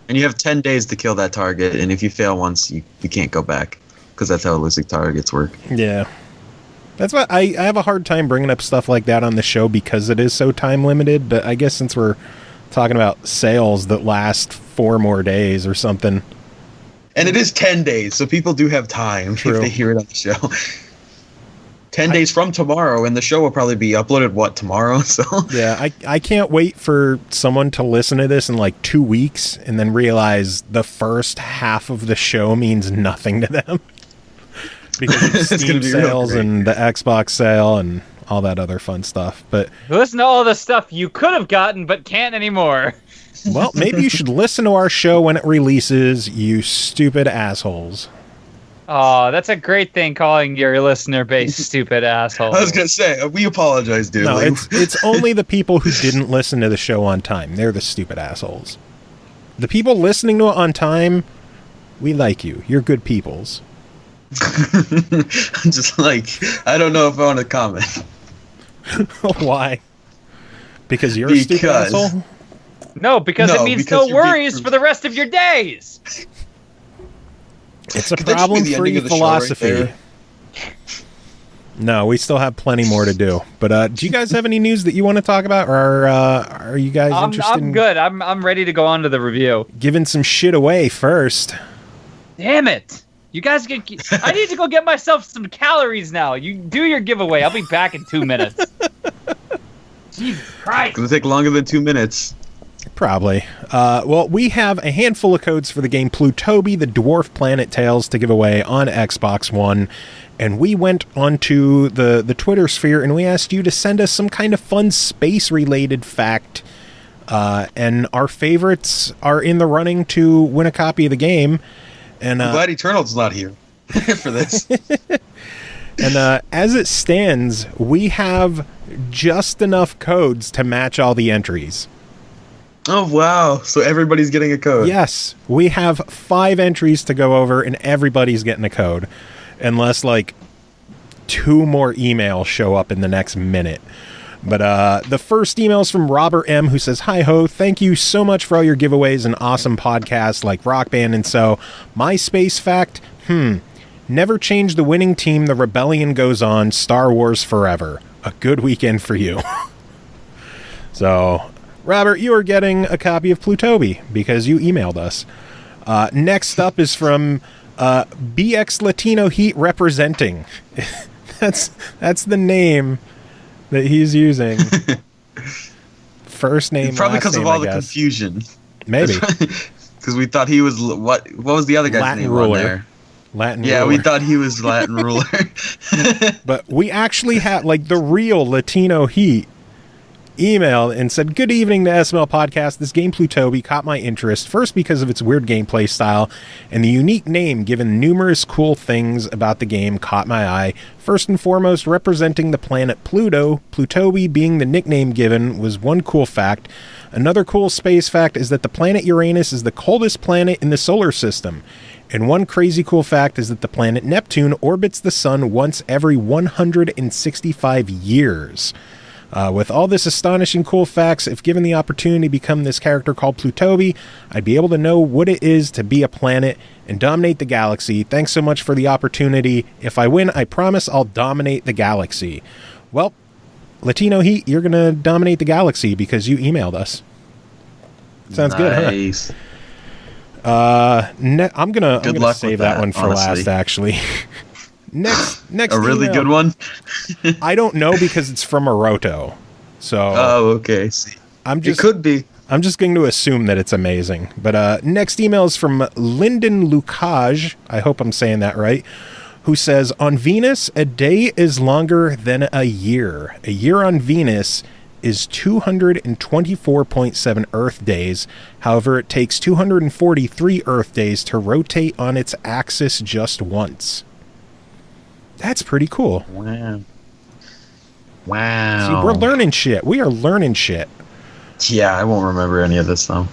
And you have 10 days to kill that target, and if you fail once, you can't go back, because that's how elusive targets work. Yeah. That's why I have a hard time bringing up stuff like that on the show because it is so time limited, but I guess since we're talking about sales that last 4 more days or something. And it is 10 days, so people do have time True. if they hear it on the show. 10 days from tomorrow, and the show will probably be uploaded, tomorrow? So Yeah, I can't wait for someone to listen to this in like 2 weeks and then realize the first half of the show means nothing to them. Because of It's Steam gonna be real sales great. and the Xbox sale and all that other fun stuff. But, Listen to all the stuff you could have gotten but can't anymore. well, maybe you should listen to our show when it releases, you stupid assholes. Oh, that's a great thing calling your listener base stupid asshole. I was going to say, we apologize, dude. No, Like, it's only the people who didn't listen to the show on time. They're the stupid assholes. The people listening to it on time, we like you. You're good peoples. I'm just like, I don't know if I want to comment. Why? Because you're a stupid Because- asshole? No, because No, it means because no you're being worries proved. for the rest of your days. It's a Could that just be the ending problem-free of the show right philosophy. there? No, we still have plenty more to do. But do you guys have any news that you want to talk about, or are you guys interested I'm in good. I'm ready to go on to the review. giving some shit away first? Damn it. You guys get. I need to go get myself some calories now. You do your giveaway. I'll be back in 2 minutes. Jesus Christ. It's going to take longer than 2 minutes. Probably. Well, we have a handful of codes for the game Plutobi, the Dwarf Planet Tales, to give away on Xbox One. And we went onto the Twitter sphere and we asked you to send us some kind of fun space-related fact. And our favorites are in the running to win a copy of the game. And I'm glad Eternal's not here for this. And as it stands, we have just enough codes to match all the entries. Oh, wow. So everybody's getting a code. Yes, we have 5 entries to go over, and everybody's getting a code. Unless, like, 2 more emails show up in the next minute. But the first email is from Robert M., who says, "Hi ho, thank you so much for all your giveaways and awesome podcasts like Rock Band and so. My space fact, never change the winning team, the rebellion goes on, Star Wars forever. A good weekend for you." So, Robert, you are getting a copy of Plutobi because you emailed us. Next up is from BX Latino Heat Representing. That's the name that he's using. First name, Probably last because of name, all I the guess. confusion. Maybe. Because we thought he was what was the other guy's Latin name ruler. on there? Latin Yeah, ruler. we thought he was Latin ruler. But we actually have, like, the real Latino Heat emailed and said, "Good evening to SML Podcast. This game Plutobi caught my interest, first because of its weird gameplay style and the unique name, given numerous cool things about the game caught my eye. First and foremost, representing the planet Pluto, Plutobi being the nickname given, was one cool fact. Another cool space fact is that the planet Uranus is the coldest planet in the solar system. And one crazy cool fact is that the planet Neptune orbits the sun once every 165 years. With all this astonishing cool facts, if given the opportunity to become this character called Plutobi, I'd be able to know what it is to be a planet and dominate the galaxy. Thanks so much for the opportunity. If I win, I promise I'll dominate the galaxy." Well, Latino Heat, you're going to dominate the galaxy because you emailed us. Sounds nice. Good, huh? I'm gonna save that one for honestly. last, actually. Next a really email. good one. I don't know because it's from Aroto, so Oh, okay. See, it could be. I'm just going to assume that it's amazing. But next email is from Lyndon Lucage. I hope I'm saying that right. Who says, "On Venus, a day is longer than a year. A year on Venus is 224.7 Earth days. However, it takes 243 Earth days to rotate on its axis just once." That's pretty cool. Wow. See, we're learning shit. We are learning shit. Yeah, I won't remember any of this, though.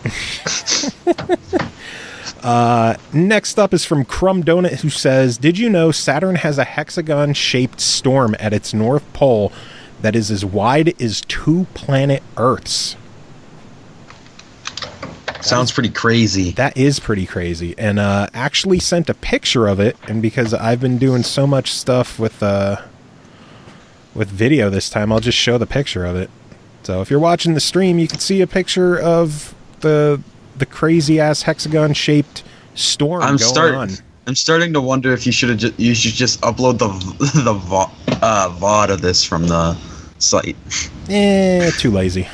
Next up is from Crumb Donut, who says, "Did you know Saturn has a hexagon-shaped storm at its north pole that is as wide as 2 planet Earths?" Sounds pretty crazy. That is pretty crazy. And actually sent a picture of it, and because I've been doing so much stuff with video this time, I'll just show the picture of it. So if you're watching the stream, you can see a picture of the crazy-ass hexagon-shaped storm on. I'm starting to wonder if you should just upload the VOD of this from the site. Too lazy.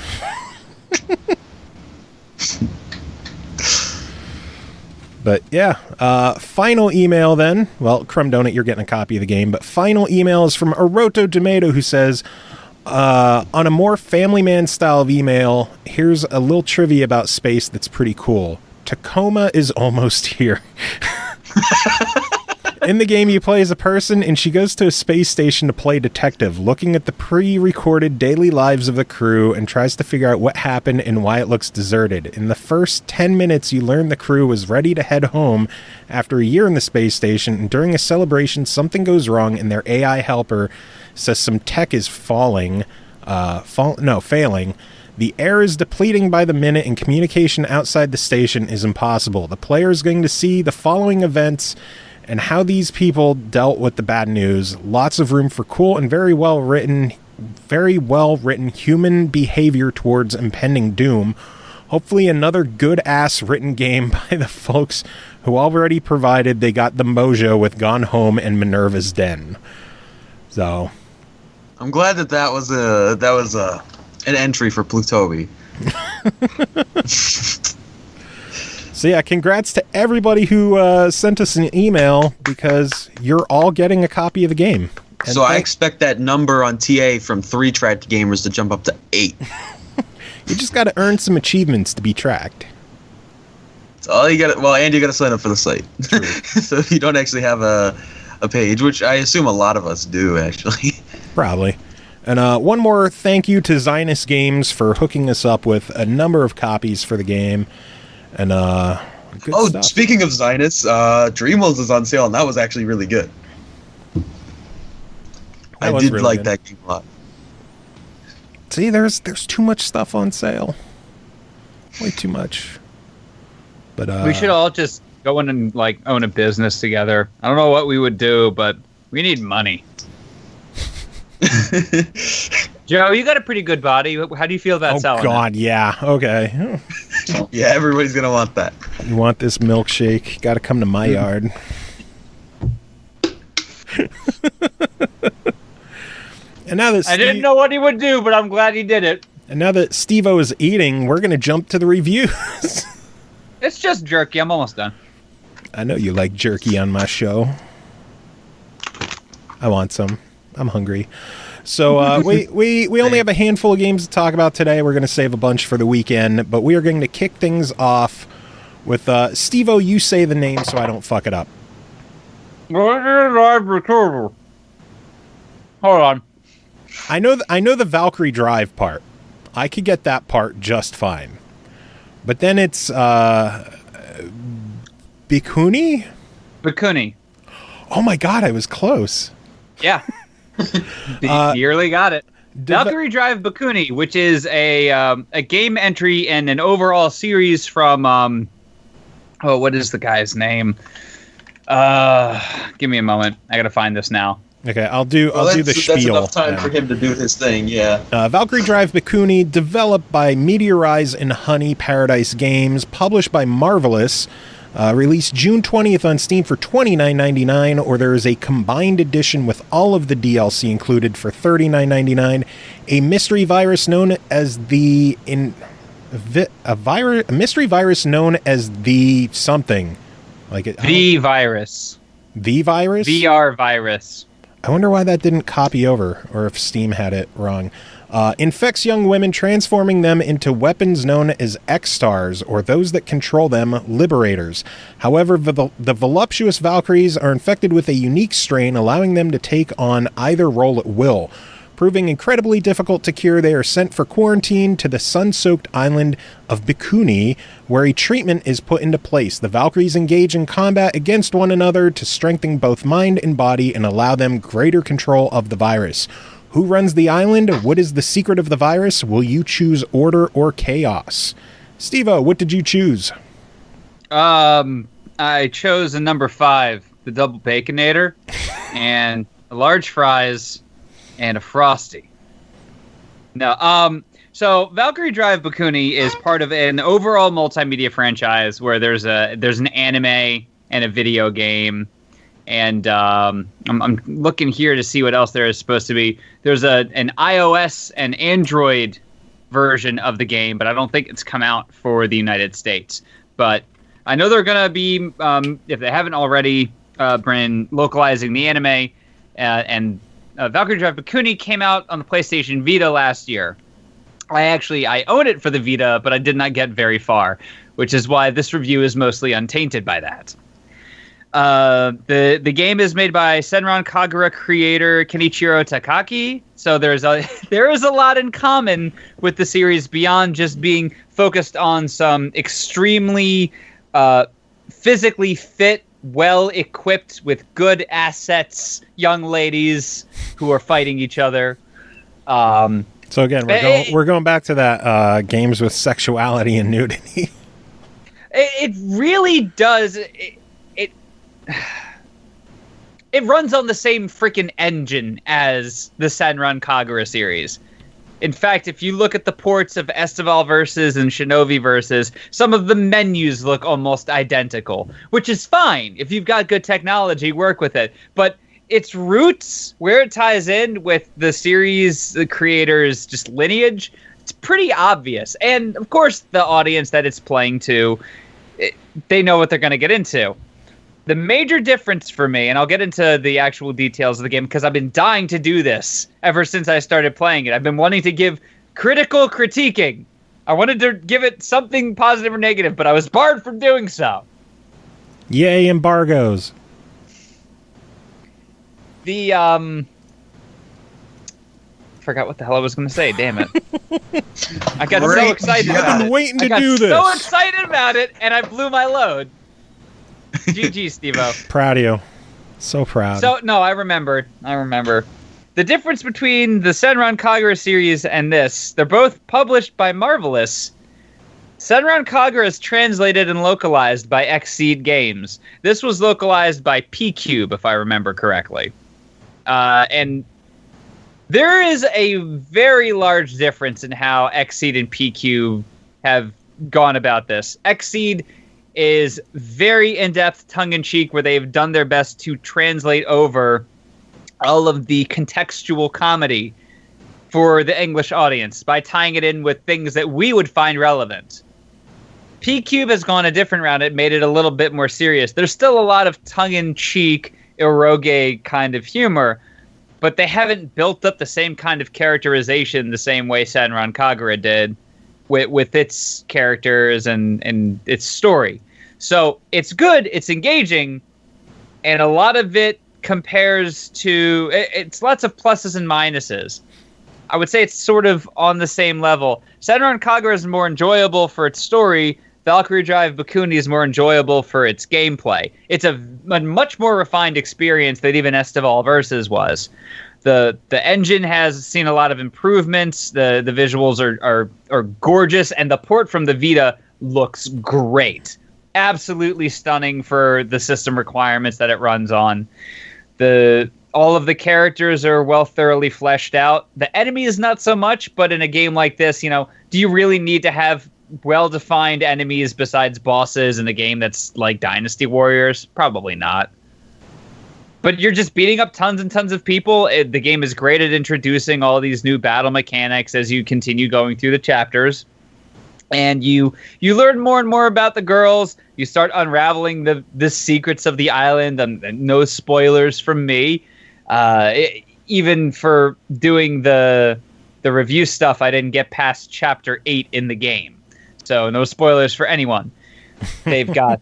But yeah, final email then. Well, Crumb Donut, you're getting a copy of the game. But final email is from Aroto Tomato, who says, on a more family man style of email, here's a little trivia about space that's pretty cool. Tacoma is almost here. In the game, you play as a person, and she goes to a space station to play detective, looking at the pre-recorded daily lives of the crew and tries to figure out what happened and why it looks deserted. In the first 10 minutes, you learn the crew was ready to head home after a year in the space station, and during a celebration, something goes wrong, and their AI helper says some tech is failing. The air is depleting by the minute, and communication outside the station is impossible. The player is going to see the following events and how these people dealt with the bad news. Lots of room for cool and very well written human behavior towards impending doom. Hopefully another good ass written game by the folks who already provided they got the mojo with Gone Home and Minerva's Den. So I'm glad that was an entry for Plutobi. So yeah, congrats to everybody who sent us an email, because you're all getting a copy of the game. And so I expect that number on TA from 3 tracked gamers to jump up to 8. You just got to earn some achievements to be tracked. That's all you got. Well, and you got to sign up for the site. So if you don't actually have a page, which I assume a lot of us do, actually. Probably. And one more thank you to Zionist Games for hooking us up with a number of copies for the game. And good stuff. Speaking of Zionist, Dreamworlds is on sale, and that was actually really good. I did really like that game a lot. See, there's too much stuff on sale. Way too much. But we should all just go in and own a business together. I don't know what we would do, but we need money. Joe, you got a pretty good body. How do you feel about selling? Oh God, yeah. Okay. Yeah, everybody's gonna want that. You want this milkshake? Got to come to my yard. And now that I didn't know what he would do, but I'm glad he did it. And now that Stevo is eating, we're gonna jump to the reviews. It's just jerky. I'm almost done. I know you like jerky on my show. I want some. I'm hungry. So we only have a handful of games to talk about today. We're going to save a bunch for the weekend, but we are going to kick things off with Stevo. You say the name so I don't fuck it up. Hold on. I know the Valkyrie Drive part. I could get that part just fine. But then it's Bhikkhuni? Bhikkhuni. Oh my god, I was close. Yeah. Nearly got it. Valkyrie Drive Bhikkhuni, which is a game entry and an overall series from what is the guy's name? Give me a moment. I gotta find this now. Okay, I'll do the spiel. That's enough time for him to do his thing, yeah. Valkyrie Drive Bhikkhuni, developed by Meteorise and Honey Paradise Games, published by Marvelous, released June 20th on Steam for $29.99, or there is a combined edition with all of the DLC included for $39.99. A mystery virus known as the mystery virus known as the something, like it. The virus. The virus. VR virus. I wonder why that didn't copy over, or if Steam had it wrong. Infects young women, transforming them into weapons known as Extars, or those that control them, Liberators. However, the voluptuous Valkyries are infected with a unique strain, allowing them to take on either role at will. Proving incredibly difficult to cure, they are sent for quarantine to the sun-soaked island of Bhikkhuni, where a treatment is put into place. The Valkyries engage in combat against one another to strengthen both mind and body and allow them greater control of the virus. Who runs the island? What is the secret of the virus? Will you choose order or chaos? Stevo, what did you choose? I chose a number 5, the double baconator, and large fries, and a Frosty. No, so Valkyrie Drive Bhikkhuni is part of an overall multimedia franchise where there's an anime and a video game, and I'm looking here to see what else there is supposed to be. There's an iOS and Android version of the game, but I don't think it's come out for the United States. But I know they're gonna be, if they haven't already, been localizing the anime, and Valkyrie Drive Bhikkhuni came out on the PlayStation Vita last year. I own it for the Vita, but I did not get very far, which is why this review is mostly untainted by that. The game is made by Senran Kagura creator Kenichiro Takaki, so there is a lot in common with the series beyond just being focused on some extremely physically fit, well-equipped with good assets young ladies who are fighting each other. So again, we're going back to that games with sexuality and nudity. It really does. It runs on the same freaking engine as the Senran Kagura series. In fact, if you look at the ports of Estival Versus and Shinobi Versus, some of the menus look almost identical, which is fine. If you've got good technology, work with it. But its roots, where it ties in with the series, the creator's just lineage, it's pretty obvious. And, of course, the audience that it's playing to, they know what they're going to get into. The major difference for me, and I'll get into the actual details of the game because I've been dying to do this ever since I started playing it. I've been wanting to give critical critiquing. I wanted to give it something positive or negative, but I was barred from doing so. Yay, embargoes. Forgot what the hell I was going to say, damn it. I got so excited about it. I've been waiting to do this. I got so excited about it, and I blew my load. GG, Stevo. Proud of you. So proud. So, no, I remember. The difference between the Senran Kagura series and this, they're both published by Marvelous. Senran Kagura is translated and localized by Xseed Games. This was localized by P-Cube, if I remember correctly. And there is a very large difference in how Xseed and P-Cube have gone about this. Xseed is very in-depth, tongue-in-cheek, where they've done their best to translate over all of the contextual comedy for the English audience by tying it in with things that we would find relevant. P-Cube has gone a different route. It made it a little bit more serious. There's still a lot of tongue-in-cheek, eroge kind of humor, but they haven't built up the same kind of characterization the same way Senran Kagura did with its characters and its story. So it's good, it's engaging, and a lot of it compares to... It's lots of pluses and minuses. I would say it's sort of on the same level. Senran Kagura is more enjoyable for its story. Valkyrie Drive Bhikkhuni is more enjoyable for its gameplay. It's a much more refined experience than even Estival Versus was. The engine has seen a lot of improvements. The visuals are gorgeous, and the port from the Vita looks great. Absolutely stunning for the system requirements that it runs on. All of the characters are thoroughly fleshed out. The enemies not so much, but in a game like this, do you really need to have well-defined enemies besides bosses in a game that's like Dynasty Warriors? Probably not. But you're just beating up tons and tons of people. The game is great at introducing all these new battle mechanics as you continue going through the chapters. And you learn more and more about the girls. You start unraveling the secrets of the island. And no spoilers from me. Even for doing the review stuff, I didn't get past chapter 8 in the game. So no spoilers for anyone. They've got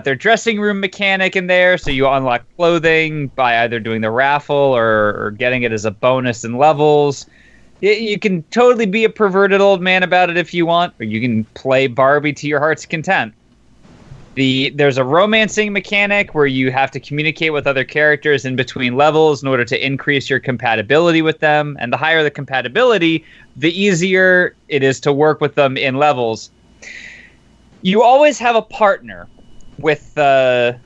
their dressing room mechanic in there, so you unlock clothing by either doing the raffle or getting it as a bonus in levels. You can totally be a perverted old man about it if you want, or you can play Barbie to your heart's content. There's a romancing mechanic where you have to communicate with other characters in between levels in order to increase your compatibility with them. And the higher the compatibility, the easier it is to work with them in levels. You always have a partner with battles.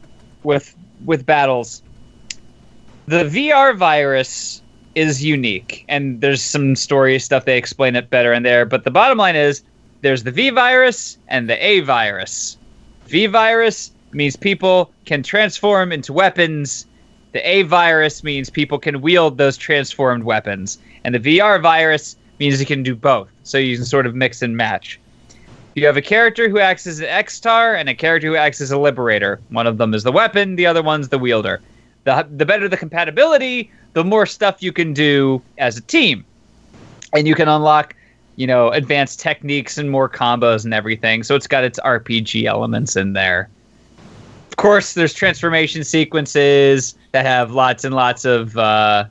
The VR virus is unique, and there's some story stuff they explain it better in there. But the bottom line is there's the V virus and the A virus. V virus means people can transform into weapons. The A virus means people can wield those transformed weapons. And the VR virus means you can do both. So you can sort of mix and match. You have a character who acts as an Extar and a character who acts as a Liberator. One of them is the weapon, the other one's the wielder. The better the compatibility, the more stuff you can do as a team. And you can unlock advanced techniques and more combos and everything. So it's got its RPG elements in there. Of course, there's transformation sequences that have lots and lots of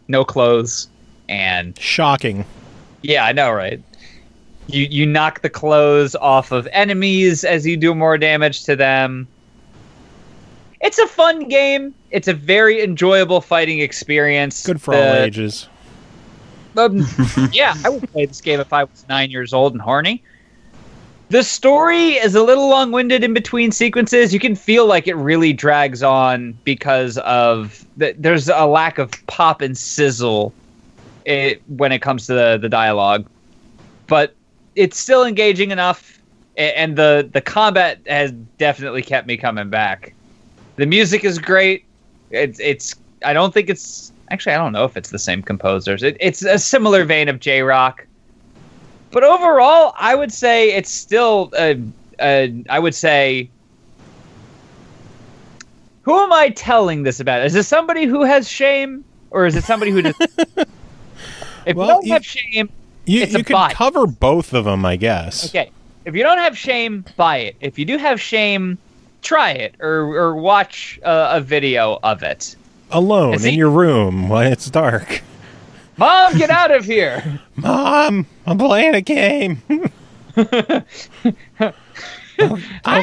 no clothes and... Shocking. Yeah, I know, right? You knock the clothes off of enemies as you do more damage to them. It's a fun game. It's a very enjoyable fighting experience. Good for all ages. Yeah, I would play this game if I was 9 years old and horny. The story is a little long-winded in between sequences. You can feel like it really drags on because of there's a lack of pop and sizzle when it comes to the dialogue. But it's still engaging enough, and the combat has definitely kept me coming back. The music is great. I don't think it's... Actually, I don't know if it's the same composers. It's a similar vein of J-Rock. But overall, I would say it's still... I would say... Who am I telling this about? Is this somebody who has shame? Or is it somebody who does... If you don't have shame, it's a buy. You could cover both of them, I guess. Okay. If you don't have shame, buy it. If you do have shame, try it. Or watch a video of it. Alone in your room when it's dark. Mom, get out of here! Mom, I'm playing a game. I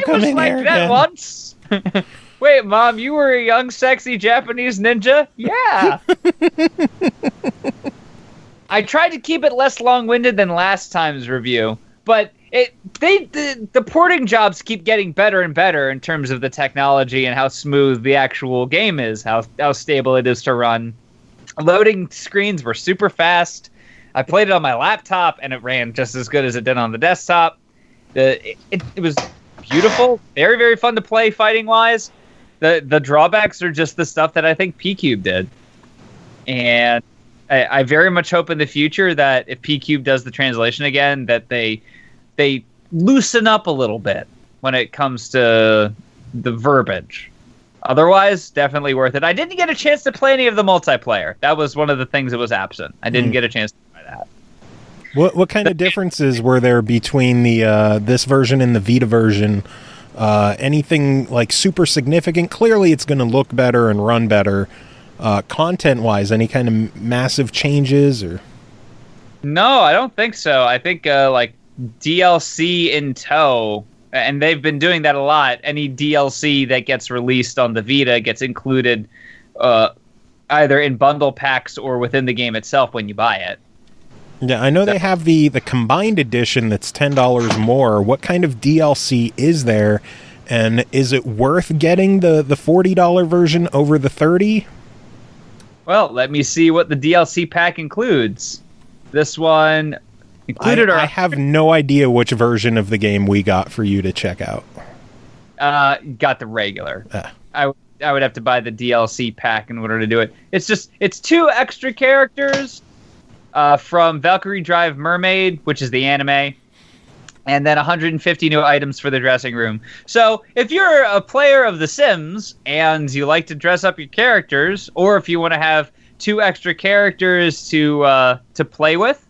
was like that once. Wait, Mom, you were a young, sexy Japanese ninja? Yeah. I tried to keep it less long-winded than last time's review, but the porting jobs keep getting better and better in terms of the technology and how smooth the actual game is, how stable it is to run. Loading screens were super fast. I played it on my laptop, and it ran just as good as it did on the desktop. It was beautiful, very, very fun to play fighting-wise. The drawbacks are just the stuff that I think P-Cube did. And I very much hope in the future that if P-Cube does the translation again, that they loosen up a little bit when it comes to the verbiage. Otherwise, definitely worth it. I didn't get a chance to play any of the multiplayer. That was one of the things that was absent. I didn't get a chance to try that. What kind of differences were there between the this version and the Vita version? Anything like super significant? Clearly, it's going to look better and run better. Content-wise, any kind of massive changes or? No, I don't think so. I think like DLC in tow. And they've been doing that a lot. Any DLC that gets released on the Vita gets included either in bundle packs or within the game itself when you buy it. Yeah, I know they have the combined edition that's $10 more. What kind of DLC is there? And is it worth getting the $40 version over the $30? Well, let me see what the DLC pack includes. This one... I have no idea which version of the game we got for you to check out. Got the regular. I would have to buy the DLC pack in order to do it. It's 2 extra characters from Valkyrie Drive Mermaid, which is the anime, and then 150 new items for the dressing room. So if you're a player of The Sims and you like to dress up your characters, or if you want to have 2 extra characters to play with,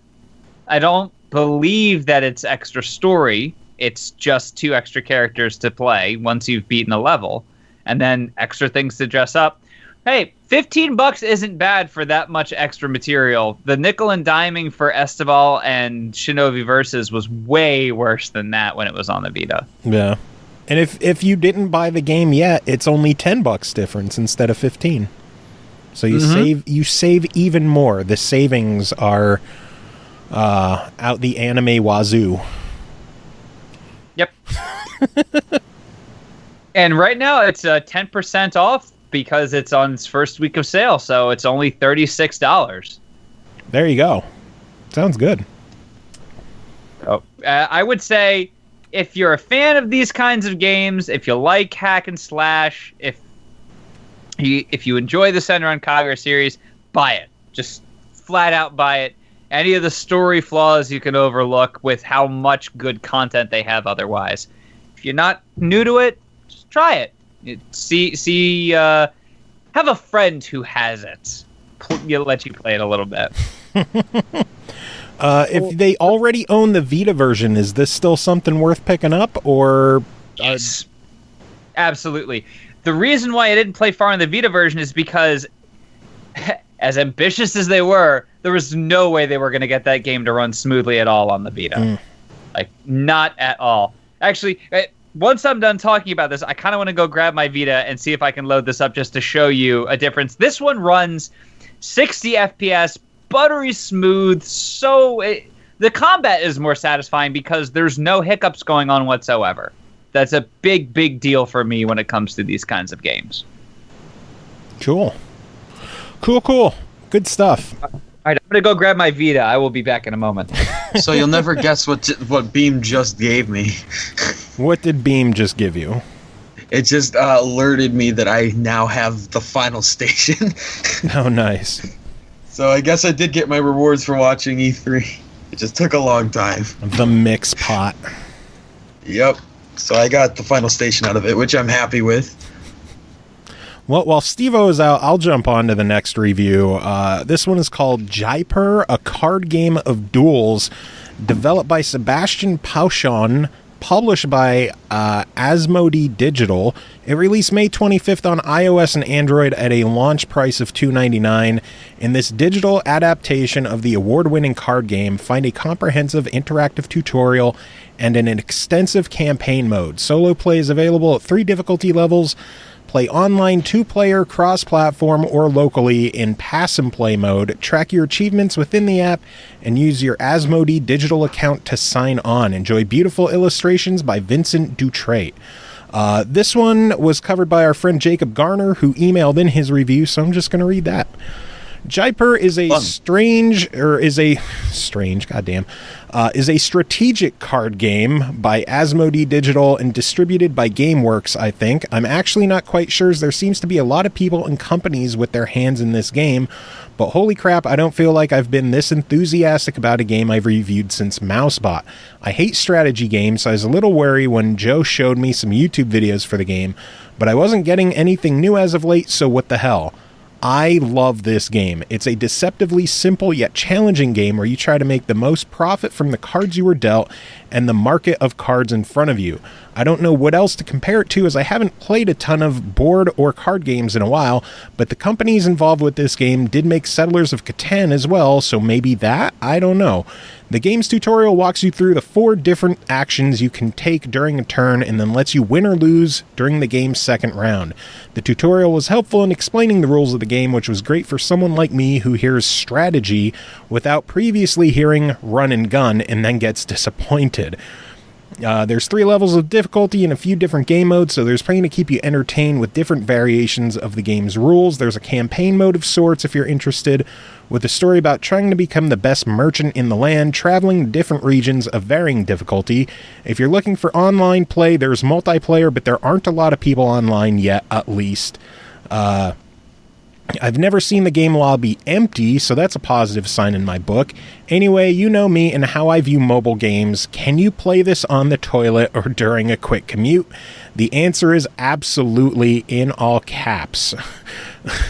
I don't believe that it's extra story. It's just 2 extra characters to play once you've beaten a level, and then extra things to dress up. Hey, $15 isn't bad for that much extra material. The nickel and diming for Estival and Shinobi Versus was way worse than that when it was on the Vita. Yeah. And if you didn't buy the game yet, it's only $10 difference instead of 15. So you save even more. The savings are out the anime wazoo. Yep. And right now it's 10% off because it's on its first week of sale, so it's only $36. There you go. Sounds good. Oh, I would say if you're a fan of these kinds of games, if you like hack and slash, if you enjoy the Senran Kagura series, buy it. Just flat out buy it. Any of the story flaws you can overlook with how much good content they have otherwise. If you're not new to it, just try it. Have a friend who has it. Let you play it a little bit. If they already own the Vita version, is this still something worth picking up? Or yes, absolutely. The reason why I didn't play far in the Vita version is because, as ambitious as they were, there was no way they were going to get that game to run smoothly at all on the Vita. Like, not at all. Actually, once I'm done talking about this, I kind of want to go grab my Vita and see if I can load this up just to show you a difference. This one runs 60 FPS, buttery smooth, the combat is more satisfying because there's no hiccups going on whatsoever. That's a big, big deal for me when it comes to these kinds of games. Cool. Good stuff. All right, I'm going to go grab my Vita. I will be back in a moment. So you'll never guess what Beam just gave me. What did Beam just give you? It just alerted me that I now have the final station. Oh, nice. So I guess I did get my rewards for watching E3. It just took a long time. The mix pot. Yep. So I got the final station out of it, which I'm happy with. Well, while Stevo is out, I'll jump on to the next review. This one is called Jaipur, a Card Game of Duels, developed by Sebastien Pauchon, published by Asmodee Digital. It released May 25th on iOS and Android at a launch price of $2.99. In this digital adaptation of the award-winning card game, find a comprehensive interactive tutorial and an extensive campaign mode. Solo play is available at 3 difficulty levels. Play online 2-player, cross-platform, or locally in pass and play mode. Track your achievements within the app and use your Asmodee Digital account to sign on. Enjoy beautiful illustrations by Vincent Dutrait. This one was covered by our friend Jacob Garner, who emailed in his review, so I'm just going to read that. Jaipur is a is a strategic card game by Asmodee Digital and distributed by GameWorks, I think. I'm actually not quite sure, as there seems to be a lot of people and companies with their hands in this game, but holy crap, I don't feel like I've been this enthusiastic about a game I've reviewed since Mousebot. I hate strategy games, so I was a little wary when Joe showed me some YouTube videos for the game, but I wasn't getting anything new as of late, so what the hell. I love this game. It's a deceptively simple yet challenging game where you try to make the most profit from the cards you were dealt and the market of cards in front of you. I don't know what else to compare it to, as I haven't played a ton of board or card games in a while, but the companies involved with this game did make Settlers of Catan as well, so maybe that? I don't know. The game's tutorial walks you through the 4 different actions you can take during a turn and then lets you win or lose during the game's second round. The tutorial was helpful in explaining the rules of the game, which was great for someone like me who hears strategy without previously hearing run and gun and then gets disappointed. There's 3 levels of difficulty and a few different game modes, so there's plenty to keep you entertained with different variations of the game's rules. There's a campaign mode of sorts if you're interested, with a story about trying to become the best merchant in the land, traveling to different regions of varying difficulty. If you're looking for online play, there's multiplayer, but there aren't a lot of people online yet, at least. I've never seen the game lobby empty, so that's a positive sign in my book. Anyway, you know me and how I view mobile games. Can you play this on the toilet or during a quick commute? The answer is absolutely, in all caps.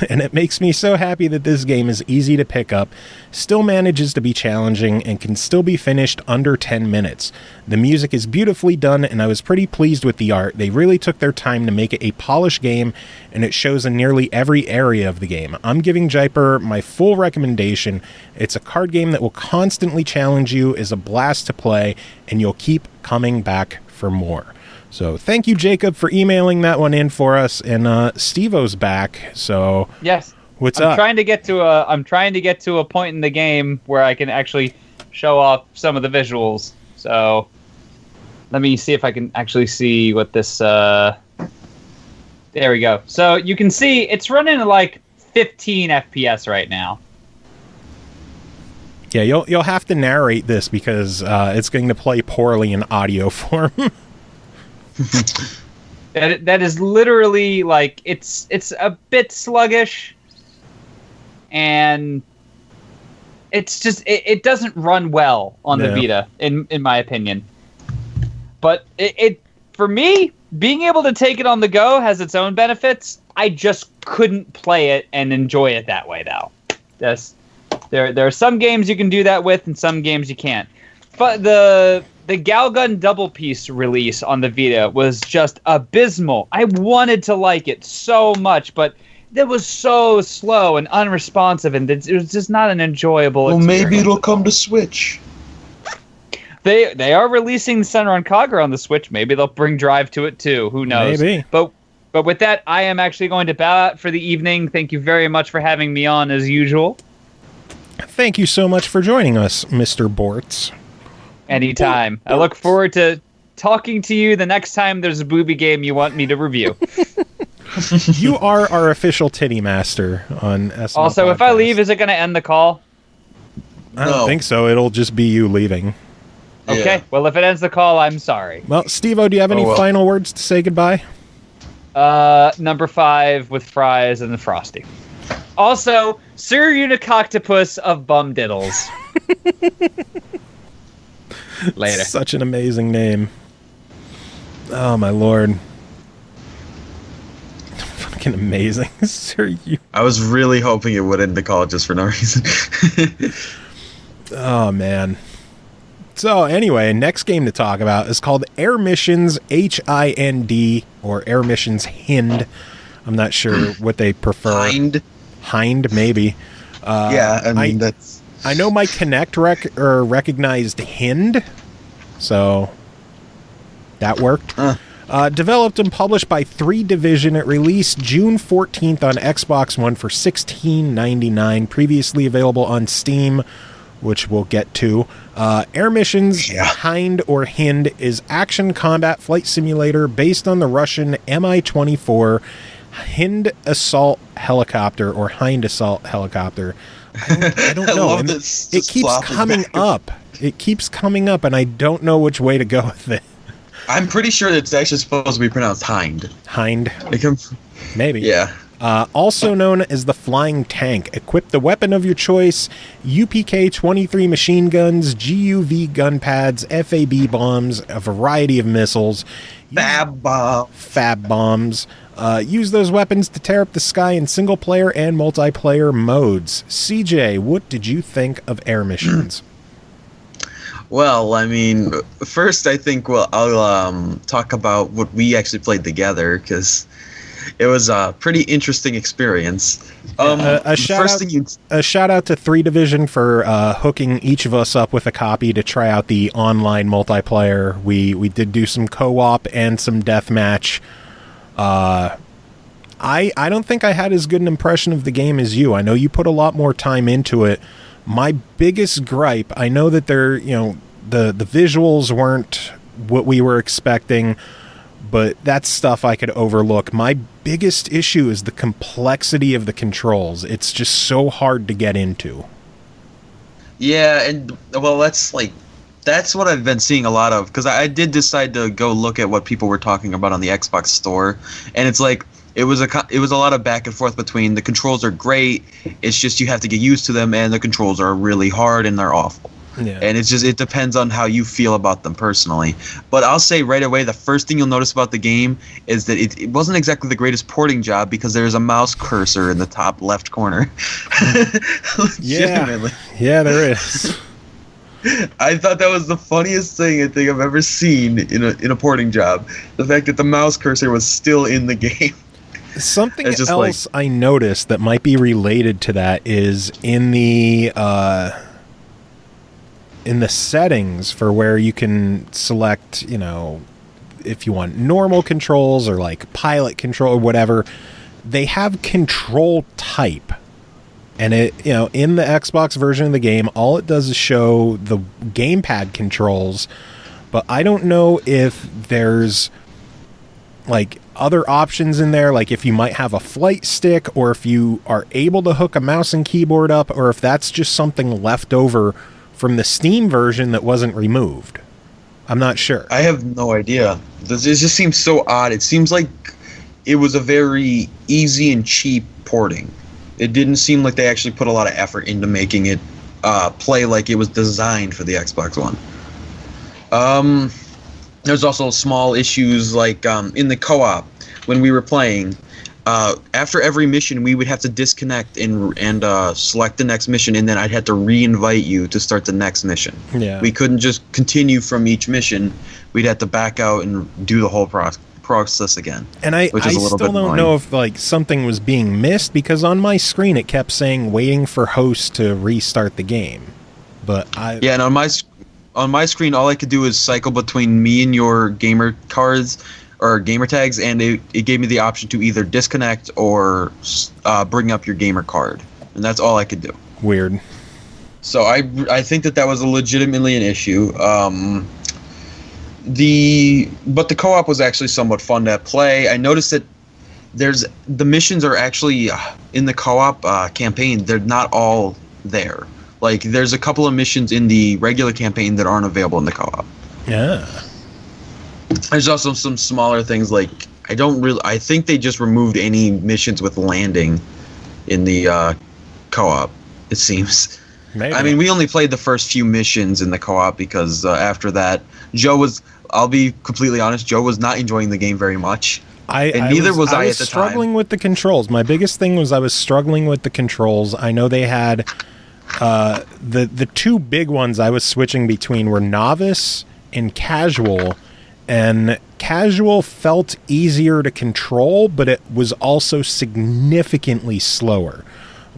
And it makes me so happy that this game is easy to pick up, still manages to be challenging, and can still be finished under 10 minutes. The music is beautifully done, and I was pretty pleased with the art. They really took their time to make it a polished game, and it shows in nearly every area of the game. I'm giving Jaipur my full recommendation. It's a card game that will constantly challenge you, is a blast to play, and you'll keep coming back for more. So thank you, Jacob, for emailing that one in for us, and Stevo's back. So yes, what's up? I'm trying to get to a point in the game where I can actually show off some of the visuals. So let me see if I can actually see what this. There we go. So you can see it's running at like 15 FPS right now. Yeah, you'll have to narrate this because it's going to play poorly in audio form. That is literally like it's a bit sluggish, and it's just it doesn't run well on the Vita in my opinion. But it for me, being able to take it on the go has its own benefits. I just couldn't play it and enjoy it that way though. There are some games you can do that with and some games you can't. But the Galgun double piece release on the Vita was just abysmal. I wanted to like it so much, but it was so slow and unresponsive, and it was just not an enjoyable experience. Well, maybe it'll come to Switch. They are releasing Senran Kagura on the Switch. Maybe they'll bring Drive to it too. Who knows? Maybe. But with that, I am actually going to bow out for the evening. Thank you very much for having me on as usual. Thank you so much for joining us, Mr. Bortz. Anytime. I look forward to talking to you the next time there's a booby game you want me to review. You are our official titty master on SML Also, Podcast. if I leave, is it going to end the call? I don't think so. It'll just be you leaving. Okay. Yeah. Well, if it ends the call, I'm sorry. Well, Stevo, do you have any final words to say goodbye? Number 5 with fries and the frosty. Also, Sir Unicocktapus of Bum Diddles. Later. Such an amazing name. Oh, my lord. Fucking amazing. Sir, you. I was really hoping it would end the call just for no reason. Oh, man. So, anyway, next game to talk about is called Air Missions Hind, or Air Missions Hind. I'm not sure what they prefer. Hind, maybe. Yeah, I mean, that's... I know my Kinect recognized Hind, so that worked. Developed and published by 3 Division, it released June 14th on Xbox One for $16.99, previously available on Steam, which we'll get to. Air Missions Hind or Hind is action combat flight simulator based on the Russian Mi-24 Hind assault helicopter or Hind assault helicopter. I don't know. And it keeps coming up. It keeps coming up, and I don't know which way to go with it. I'm pretty sure it's actually supposed to be pronounced Hind. Hind? Maybe. Yeah. Also known as the Flying Tank. Equip the weapon of your choice, UPK-23 machine guns, GUV gun pads, FAB bombs, a variety of missiles. Fab bombs. Use those weapons to tear up the sky in single-player and multiplayer modes. CJ, what did you think of air missions? Well, I mean, first I think I'll talk about what we actually played together, because it was a pretty interesting experience. A shout out to 3 Division for hooking each of us up with a copy to try out the online multiplayer. We did do some co-op and some deathmatch. I don't think I had as good an impression of the game as you. I know you put a lot more time into it. My biggest gripe, I know that the visuals weren't what we were expecting, but that's stuff I could overlook. My biggest issue is the complexity of the controls. It's just so hard to get into. Yeah, and well, that's what I've been seeing a lot of, because I did decide to go look at what people were talking about on the Xbox store, and it's like it was a lot of back and forth between the controls are great, it's just you have to get used to them, and the controls are really hard and they're awful. Yeah. And it depends on how you feel about them personally. But I'll say right away, the first thing you'll notice about the game is that it wasn't exactly the greatest porting job, because there's a mouse cursor in the top left corner. Legitimately. Yeah, there is. I thought that was the funniest thing I think I've ever seen in a porting job. The fact that the mouse cursor was still in the game. Something else I noticed that might be related to that is in the settings for where you can select, if you want normal controls or like pilot control or whatever, they have control type. And it, in the Xbox version of the game, all it does is show the gamepad controls, but I don't know if there's like other options in there, like if you might have a flight stick, or if you are able to hook a mouse and keyboard up, or if that's just something left over from the Steam version that wasn't removed. I'm not sure. I have no idea. It just seems so odd. It seems like it was a very easy and cheap porting. It didn't seem like they actually put a lot of effort into making it play like it was designed for the Xbox One. There's also small issues like in the co-op when we were playing. After every mission, we would have to disconnect and select the next mission, and then I'd have to re-invite you to start the next mission. Yeah. We couldn't just continue from each mission. We'd have to back out and do the whole process again. And I still don't know if like something was being missed, because on my screen it kept saying waiting for host to restart the game. But and on my screen, all I could do is cycle between me and your gamer cards or gamer tags, and it gave me the option to either disconnect or bring up your gamer card, and that's all I could do. Weird. So I think that was legitimately an issue. But the co-op was actually somewhat fun to play. I noticed that the missions are actually in the co-op campaign. They're not all there. Like there's a couple of missions in the regular campaign that aren't available in the co-op. Yeah. There's also some smaller things like I think they just removed any missions with landing in the co-op, it seems. Maybe. I mean, we only played the first few missions in the co-op because after that, I'll be completely honest, Joe was not enjoying the game very much. Neither was I at the time. I was struggling with the controls. My biggest thing was I was struggling with the controls. I know they had the 2 big ones I was switching between were novice and casual. And casual felt easier to control, but it was also significantly slower.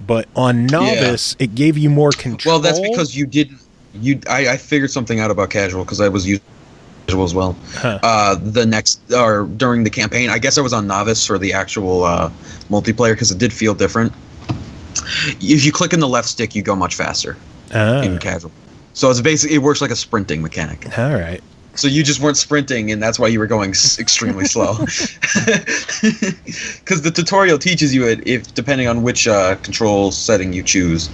But on novice, it gave you more control. Well, that's because you didn't. I figured something out about casual because I was using casual as well. Huh. During the campaign, I guess I was on novice for the actual multiplayer because it did feel different. If you click in the left stick, you go much faster in casual. So it's basically it works like a sprinting mechanic. All right. So you just weren't sprinting, and that's why you were going extremely slow. Because the tutorial teaches you it if depending on which control setting you choose.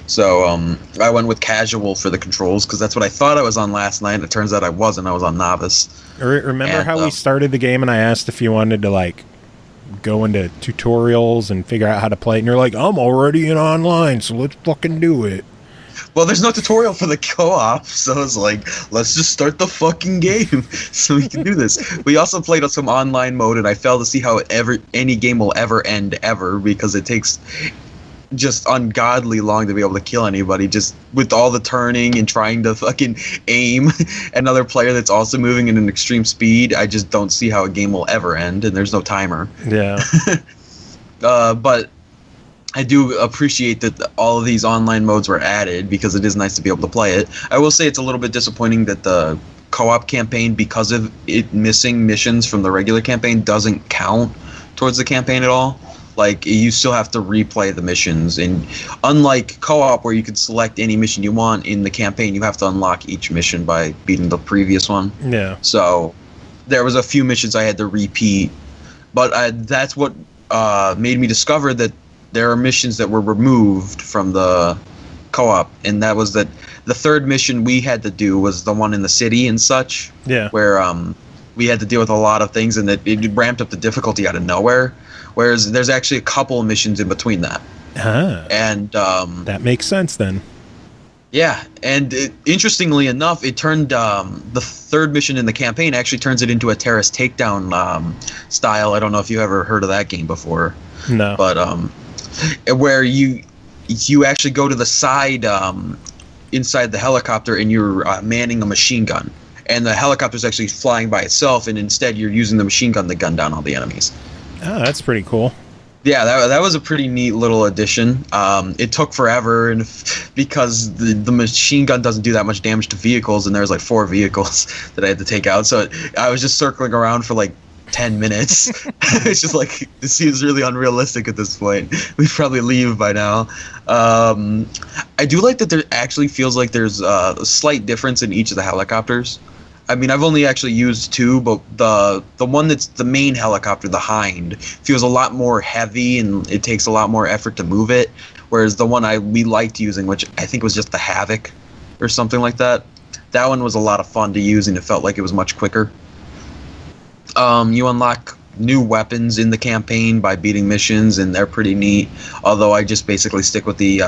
So I went with casual for the controls because that's what I thought I was on last night. And it turns out I wasn't. I was on novice. Remember how we started the game and I asked if you wanted to like go into tutorials and figure out how to play it, and you're like, I'm already in online, so let's fucking do it. Well, there's no tutorial for the co-op, so it's like, let's just start the fucking game so we can do this. We also played on some online mode, and I failed to see how any game will ever end ever, because it takes just ungodly long to be able to kill anybody, just with all the turning and trying to fucking aim another player that's also moving at an extreme speed. I just don't see how a game will ever end, and there's no timer. Yeah. But I do appreciate that all of these online modes were added, because it is nice to be able to play it. I will say it's a little bit disappointing that the co-op campaign, because of it missing missions from the regular campaign, doesn't count towards the campaign at all. Like, you still have to replay the missions, and unlike co-op where you can select any mission you want, in the campaign you have to unlock each mission by beating the previous one. Yeah. So there was a few missions I had to repeat, but that's what made me discover that there are missions that were removed from the co-op, and that was that the third mission we had to do was the one in the city and such. Yeah. Where we had to deal with a lot of things, and that it ramped up the difficulty out of nowhere. Whereas there's actually a couple of missions in between that. And that makes sense then. Yeah, and interestingly enough, it turned the third mission in the campaign actually turns it into a terrace takedown style. I don't know if you ever heard of that game before. No. But where you actually go to the side inside the helicopter, and you're manning a machine gun. And the helicopter's actually flying by itself, and instead you're using the machine gun to gun down all the enemies. Oh, that's pretty cool. Yeah, that was a pretty neat little addition. It took forever, and because the machine gun doesn't do that much damage to vehicles, and there's like 4 vehicles that I had to take out. So I was just circling around for like 10 minutes. It's just like, this seems really unrealistic at this point. We'd probably leave by now. I do like that there actually feels like there's a slight difference in each of the helicopters. I mean, I've only actually used 2, but the one that's the main helicopter, the Hind, feels a lot more heavy, and it takes a lot more effort to move it. Whereas the one we liked using, which I think was just the Havoc or something like that, that one was a lot of fun to use, and it felt like it was much quicker. You unlock new weapons in the campaign by beating missions, and they're pretty neat. Although I just basically stick with the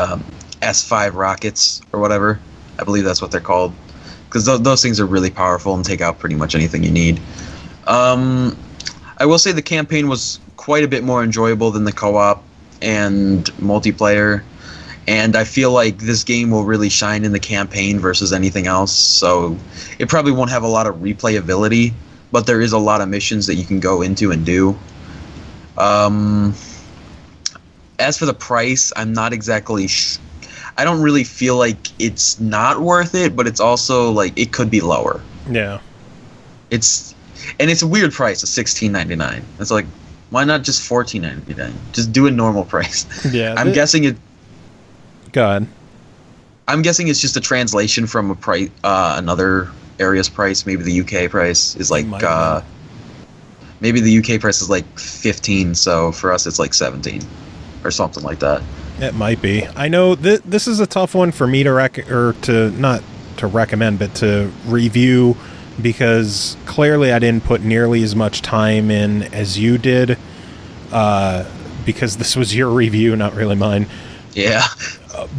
S5 rockets or whatever. I believe that's what they're called. Because those things are really powerful and take out pretty much anything you need. I will say the campaign was quite a bit more enjoyable than the co-op and multiplayer. And I feel like this game will really shine in the campaign versus anything else. So it probably won't have a lot of replayability, but there is a lot of missions that you can go into and do. As for the price, I'm not exactly I don't really feel like it's not worth it, but it's also like it could be lower. Yeah. It's a weird price of $16.99. It's like, why not just $14.99? Just do a normal price. Yeah. I'm guessing it. Go ahead. I'm guessing it's just a translation from a price, another area's price. Maybe the UK price is like maybe the UK price is like 15. So for us, it's like 17 or something like that. It might be. I know this is a tough one for me to not to recommend, but to review, because clearly I didn't put nearly as much time in as you did, because this was your review, not really mine. Yeah.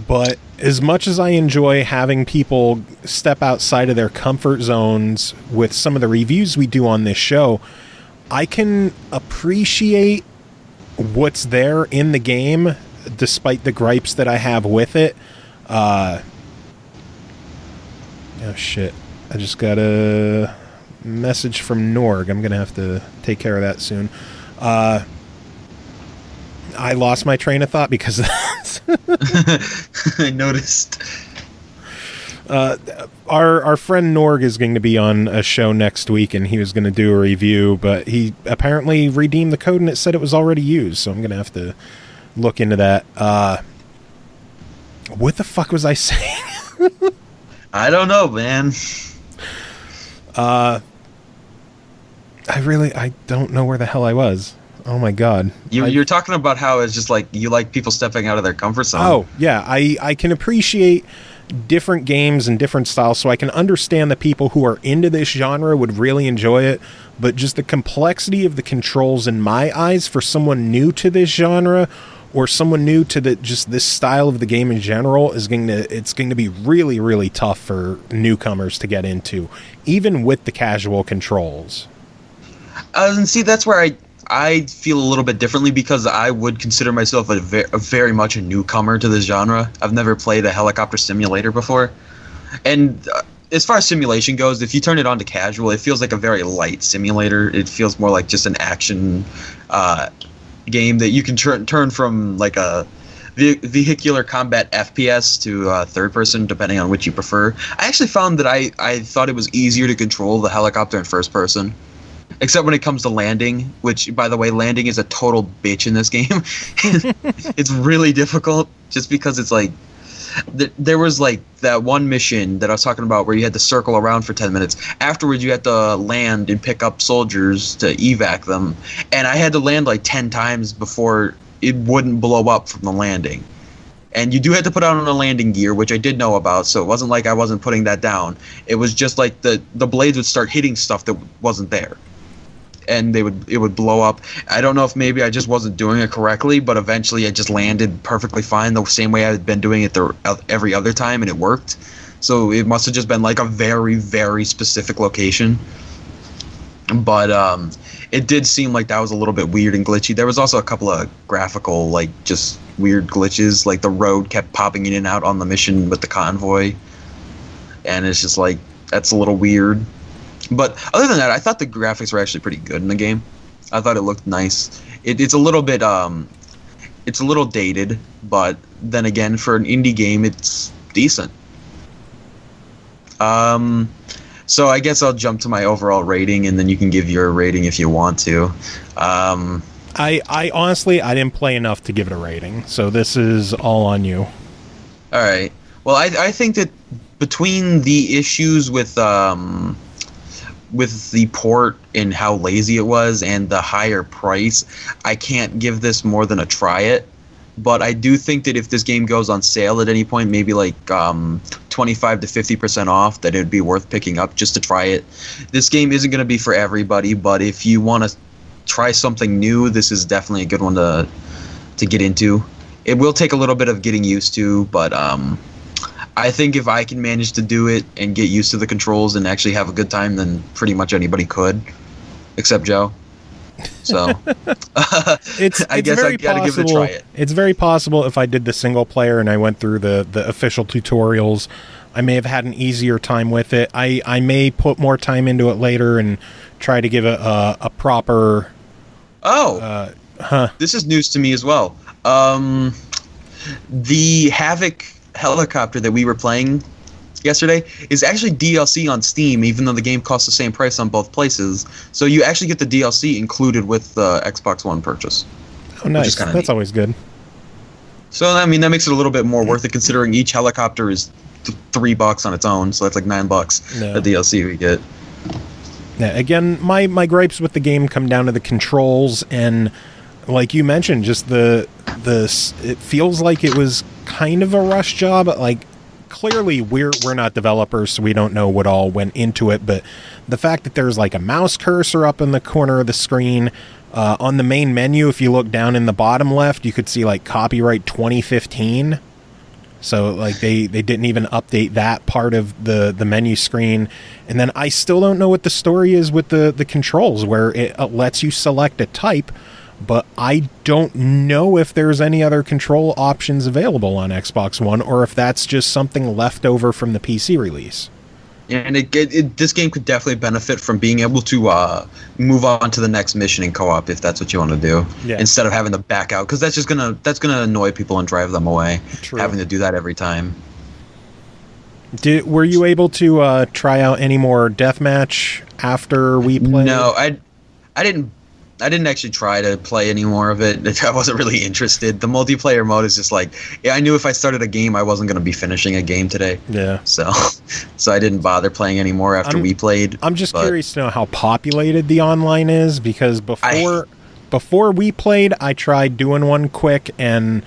But as much as I enjoy having people step outside of their comfort zones with some of the reviews we do on this show, I can appreciate what's there in the game, despite the gripes that I have with it. Oh shit, I just got a message from Norg. I'm gonna have to take care of that soon. I lost my train of thought because of that. I noticed. Our friend Norg is going to be on a show next week, and he was going to do a review, but he apparently redeemed the code and it said it was already used, so I'm going to have to look into that. What the fuck was I saying? I don't know, man. I don't know where the hell I was. Oh my god. You're talking about how it's just like you like people stepping out of their comfort zone. Oh, yeah. I can appreciate different games and different styles, so I can understand the people who are into this genre would really enjoy it, but just the complexity of the controls in my eyes for someone new to this genre or someone new to just this style of the game in general it's going to be really, really tough for newcomers to get into, even with the casual controls. And see, that's where I feel a little bit differently, because I would consider myself a very much a newcomer to this genre. I've never played a helicopter simulator before. And as far as simulation goes, if you turn it on to casual, it feels like a very light simulator. It feels more like just an action game that you can turn from like a vehicular combat FPS to third person, depending on which you prefer. I actually found that I thought it was easier to control the helicopter in first person. Except when it comes to landing, which, by the way, landing is a total bitch in this game. It's really difficult, just because it's like... There was like that one mission that I was talking about where you had to circle around for 10 minutes. Afterwards, you had to land and pick up soldiers to evac them. And I had to land like 10 times before it wouldn't blow up from the landing. And you do have to put on a landing gear, which I did know about, so it wasn't like I wasn't putting that down. It was just like the blades would start hitting stuff that wasn't there. And it would blow up. I don't know if maybe I just wasn't doing it correctly, but eventually I just landed perfectly fine the same way I'd been doing it every other time, and it worked. So it must have just been like a very, very specific location. But it did seem like that was a little bit weird and glitchy. There was also a couple of graphical, like, just weird glitches. Like the road kept popping in and out on the mission with the convoy. And it's just like, that's a little weird. But other than that, I thought the graphics were actually pretty good in the game. I thought it looked nice. It's a little bit, it's a little dated, but then again, for an indie game, it's decent. So I guess I'll jump to my overall rating, and then you can give your rating if you want to. I honestly, I didn't play enough to give it a rating, so this is all on you. All right. Well, I think that between the issues with the port and how lazy it was and the higher price, I can't give this more than a try it. But I do think that if this game goes on sale at any point, maybe like 25 to 50% off, that it would be worth picking up just to try it. This game isn't going to be for everybody, but if you want to try something new, this is definitely a good one to get into. It will take a little bit of getting used to, but I think if I can manage to do it and get used to the controls and actually have a good time, then pretty much anybody could, except Joe. So I guess I gotta give it a try. It's very possible if I did the single player and I went through the official tutorials, I may have had an easier time with it. I may put more time into it later and try to give it a proper... This is news to me as well. The Havoc helicopter that we were playing yesterday is actually DLC on Steam, even though the game costs the same price on both places. So you actually get the DLC included with the Xbox One purchase. Oh, nice. That's neat. Always good. So, I mean, that makes it a little bit more worth it, considering each helicopter is $3 on its own, so that's like $9 the DLC we get. Yeah, again, my gripes with the game come down to the controls, and like you mentioned, just it feels like it was kind of a rush job. Like, clearly we're not developers, so we don't know what all went into it, but the fact that there's like a mouse cursor up in the corner of the screen, on the main menu, if you look down in the bottom left, you could see like copyright 2015. So like they didn't even update that part of the menu screen. And then I still don't know what the story is with the controls, where it lets you select a type, but I don't know if there's any other control options available on Xbox One, or if that's just something left over from the PC release. And this game could definitely benefit from being able to move on to the next mission in co-op if that's what you want to do, instead of having to back out, because that's gonna annoy people and drive them away. True. Having to do that every time. Were you able to try out any more deathmatch after we played? No, I didn't I didn't actually try to play any more of it. I wasn't really interested. The multiplayer mode is just like, I knew if I started a game, I wasn't going to be finishing a game today. Yeah. So I didn't bother playing anymore after we played. I'm just curious to know how populated the online is, because before we played, I tried doing one quick and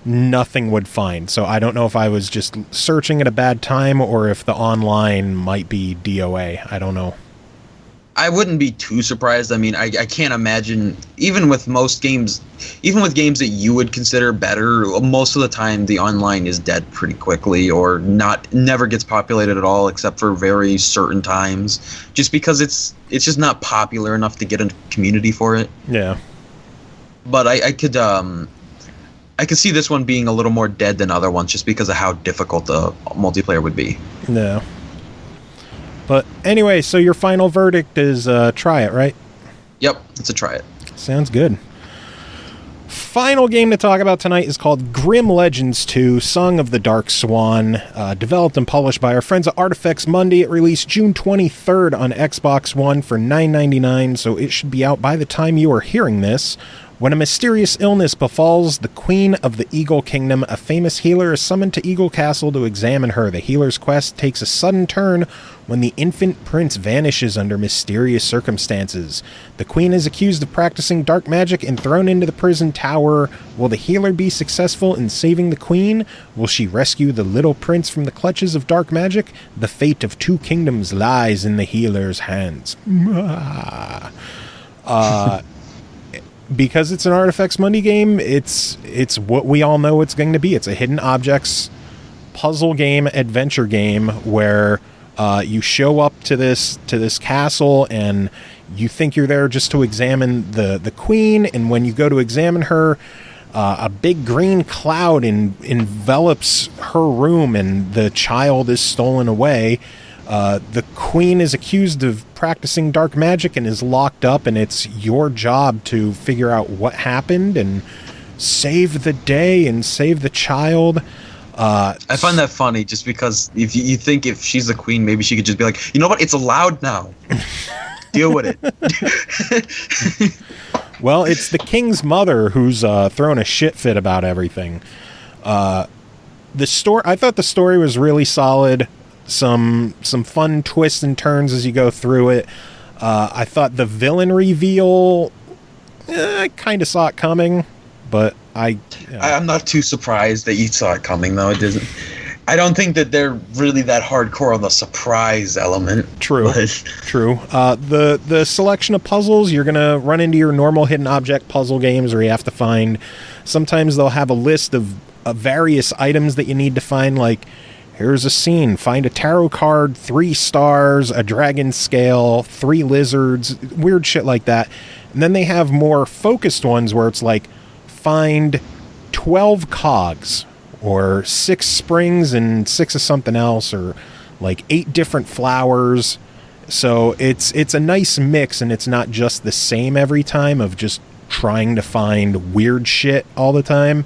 nothing would find. So I don't know if I was just searching at a bad time or if the online might be DOA. I don't know. I wouldn't be too surprised. I mean, I can't imagine, even with most games, even with games that you would consider better, most of the time the online is dead pretty quickly, or never gets populated at all except for very certain times, just because it's just not popular enough to get a community for it. Yeah. But I could see this one being a little more dead than other ones just because of how difficult the multiplayer would be. No. But anyway, so your final verdict is try it, right? Yep, it's a try it. Sounds good. Final game to talk about tonight is called Grim Legends 2, Song of the Dark Swan, developed and published by our friends at Artifex Mundi. It released June 23rd on Xbox One for $9.99, so it should be out by the time you are hearing this. When a mysterious illness befalls the Queen of the Eagle Kingdom, a famous healer is summoned to Eagle Castle to examine her. The healer's quest takes a sudden turn when the infant prince vanishes under mysterious circumstances. The queen is accused of practicing dark magic and thrown into the prison tower. Will the healer be successful in saving the queen? Will she rescue the little prince from the clutches of dark magic? The fate of two kingdoms lies in the healer's hands. Because it's an Artifex Mundi game, it's what we all know it's going to be. It's a hidden objects puzzle game, adventure game, where you show up to this castle and you think you're there just to examine the queen, and when you go to examine her, a big green cloud envelops her room and the child is stolen away. The queen is accused of practicing dark magic and is locked up, and it's your job to figure out what happened and save the day and save the child. I find that funny just because if you think if she's the queen, maybe she could just be like, you know what, it's allowed now. Deal with it. Well, it's the king's mother who's throwing a shit fit about everything. I thought the story was really solid. Some fun twists and turns as you go through it. I thought the villain reveal, I kind of saw it coming, but I'm not too surprised that you saw it coming, though. It doesn't. I don't think that they're really that hardcore on the surprise element. True. True. The selection of puzzles, you're gonna run into your normal hidden object puzzle games where you have to find. Sometimes they'll have a list of various items that you need to find, like, here's a scene. Find a tarot card, 3 stars, a dragon scale, 3 lizards, weird shit like that. And then they have more focused ones where it's like, find 12 cogs, or 6 springs and 6 of something else, or like 8 different flowers. So it's a nice mix, and it's not just the same every time of just trying to find weird shit all the time.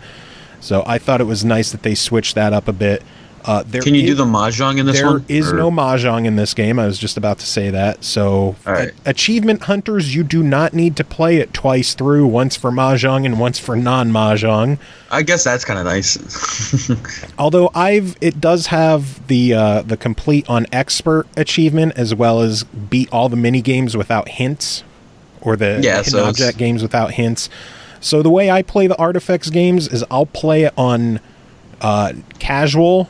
So I thought it was nice that they switched that up a bit. Can you do the mahjong in this one? There is no mahjong in this game. I was just about to say that. So, right. Achievement hunters, you do not need to play it twice through, once for mahjong and once for non-mahjong. I guess that's kind of nice. Although it does have the complete on expert achievement, as well as beat all the mini games without hints, or the hidden object games without hints. So the way I play the Artifex games is I'll play it on casual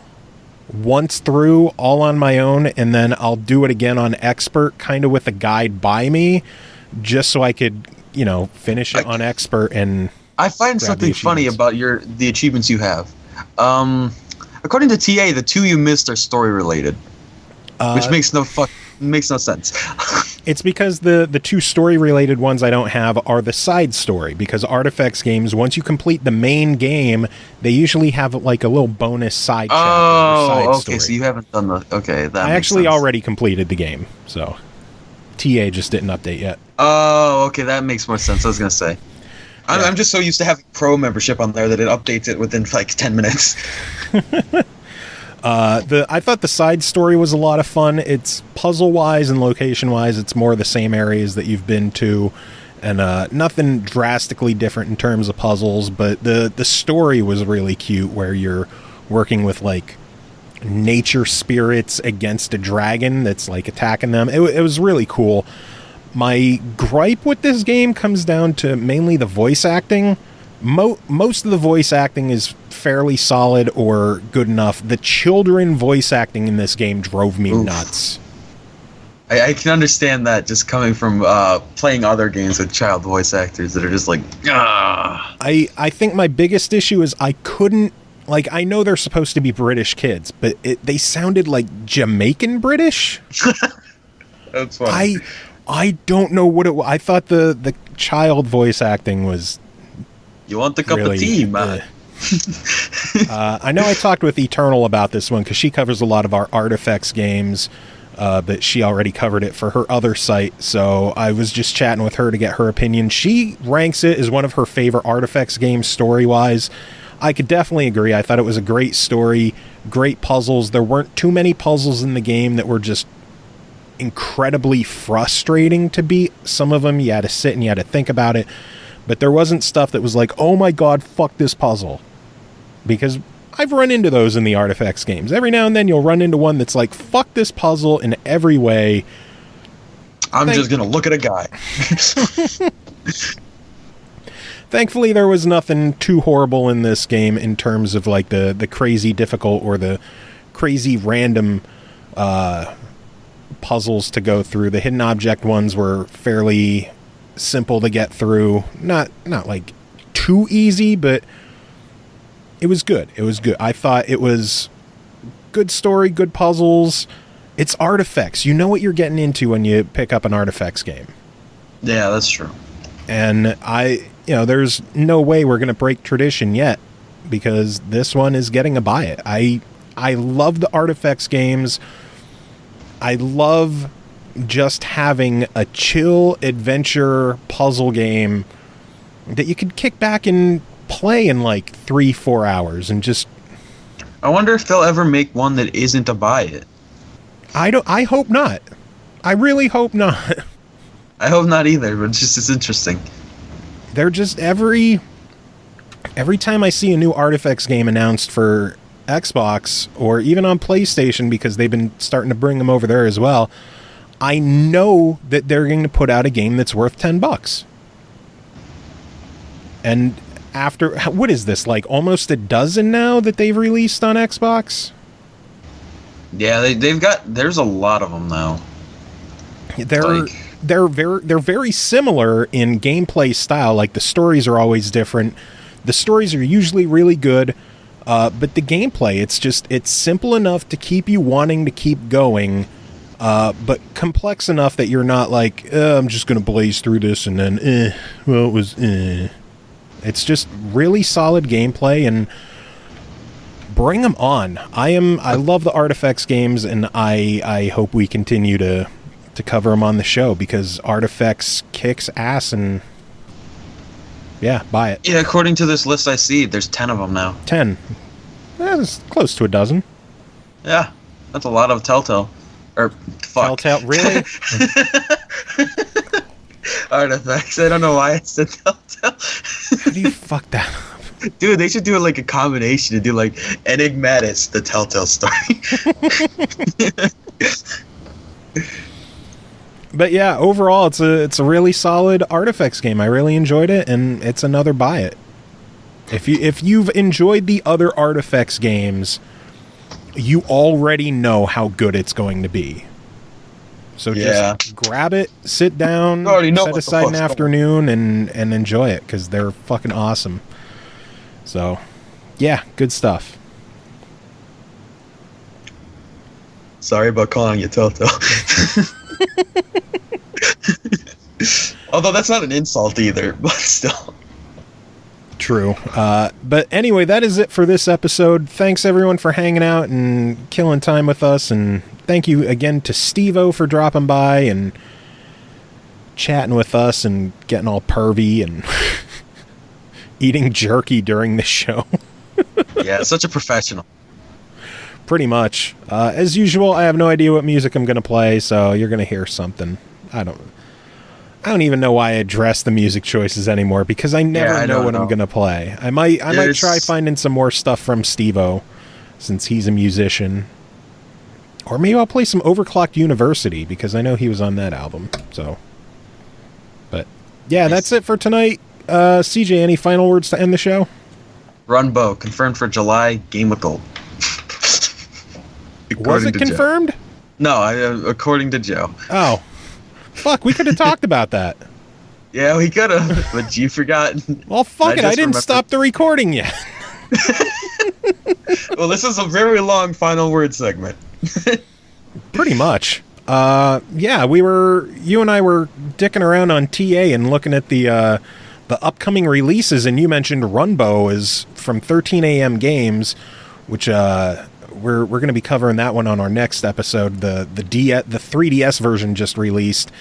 once through, all on my own, and then I'll do it again on expert, kind of with a guide by me, just so I could, finish it on expert. And I find something funny about the achievements you have. According to TA, the 2 you missed are story related, which makes no sense. It's because the 2 story-related ones I don't have are the side story, because Artifex games, once you complete the main game, they usually have like a little bonus side chapter. Oh, okay, so you haven't done the... Okay, that I actually already completed the game, so TA just didn't update yet. Oh, okay, that makes more sense. I was going to say. Yeah. I'm just so used to having Pro membership on there that it updates it within like 10 minutes. I thought the side story was a lot of fun. It's puzzle-wise and location-wise, it's more the same areas that you've been to. And nothing drastically different in terms of puzzles, but the story was really cute, where you're working with like nature spirits against a dragon that's like attacking them. It was really cool. My gripe with this game comes down to mainly the voice acting. Most of the voice acting is fairly solid or good enough. The children voice acting in this game drove me nuts. I can understand that, just coming from playing other games with child voice actors that are just like, ah. I think my biggest issue is I couldn't, like, I know they're supposed to be British kids, but they sounded like Jamaican British. That's funny. I don't know what it was. I thought the child voice acting was... You want the cup of tea, man. I know I talked with Eternal about this one because she covers a lot of our Artifex games, but she already covered it for her other site, so I was just chatting with her to get her opinion. She ranks it as one of her favorite Artifex games story-wise. I could definitely agree. I thought it was a great story, great puzzles. There weren't too many puzzles in the game that were just incredibly frustrating to beat. Some of them you had to sit and you had to think about it, but there wasn't stuff that was like, oh my god, fuck this puzzle. Because I've run into those in the Artifex games. Every now and then you'll run into one that's like, fuck this puzzle in every way. I'm just gonna look at a guy. Thankfully, there was nothing too horrible in this game in terms of like the crazy difficult or the crazy random puzzles to go through. The hidden object ones were fairly simple to get through. Not like too easy, but it was good. It was good. I thought it was good story, good puzzles. It's Artifex. You know what you're getting into when you pick up an Artifex game. Yeah, that's true. And there's no way we're going to break tradition yet, because this one is getting a buy it. I love the Artifex games. I love just having a chill adventure puzzle game that you could kick back and play in like 3-4 hours and just... I wonder if they'll ever make one that isn't a buy it. I hope not. I really hope not. I hope not either, but it's interesting. They're just every time I see a new Artifex game announced for Xbox or even on PlayStation, because they've been starting to bring them over there as well, I know that they're going to put out a game that's worth $10. And after, what is this, like almost a dozen now that they've released on Xbox? Yeah, there's a lot of them now. They're very similar in gameplay style. Like the stories are always different. The stories are usually really good, but the gameplay, it's simple enough to keep you wanting to keep going, but complex enough that you're not like, I'm just going to blaze through this and then, it was. It's just really solid gameplay, and bring them on. I love the Artifex games, and I hope we continue to cover them on the show, because Artifex kicks ass, and yeah, buy it. Yeah, according to this list I see, there's 10 of them now. 10. That's close to a dozen. Yeah, that's a lot of Telltale. Or, fuck. Telltale, really? Artifex. I don't know why I said Telltale. How do you fuck that up? Dude, they should do like a combination to do like Enigmatis, the Telltale story. But yeah, overall, it's a really solid Artifex game. I really enjoyed it, and it's another buy it. If you've enjoyed the other Artifex games, you already know how good it's going to be. So just grab it, sit down, set aside an afternoon, and enjoy it, because they're fucking awesome. So, yeah, good stuff. Sorry about calling you Telltale. Although that's not an insult either, but still. True. But anyway, that is it for this episode. Thanks everyone for hanging out and killing time with us, and thank you again to Stevo for dropping by and chatting with us and getting all pervy and eating jerky during the show. Yeah, such a professional. Pretty much. As usual, I have no idea what music I'm going to play, so you're going to hear something. I don't even know why I address the music choices anymore because I never know what I'm going to play. I might try finding some more stuff from Stevo since he's a musician. Or maybe I'll play some Overclocked University because I know he was on that album. So, but yeah, that's it for tonight. CJ, any final words to end the show? Runbow, confirmed for July, Game with Gold. Was it confirmed? Joe. No, according to Joe. Oh. Fuck, we could have talked about that. Yeah, we could have, but you forgot. Well, fuck it, I didn't stop the recording yet. Well, this is a very long final word segment. Pretty much. Yeah, you and I were dicking around on TA and looking at the upcoming releases, and you mentioned Runbow is from 13 AM Games, which we're going to be covering that one on our next episode. The 3DS version just released,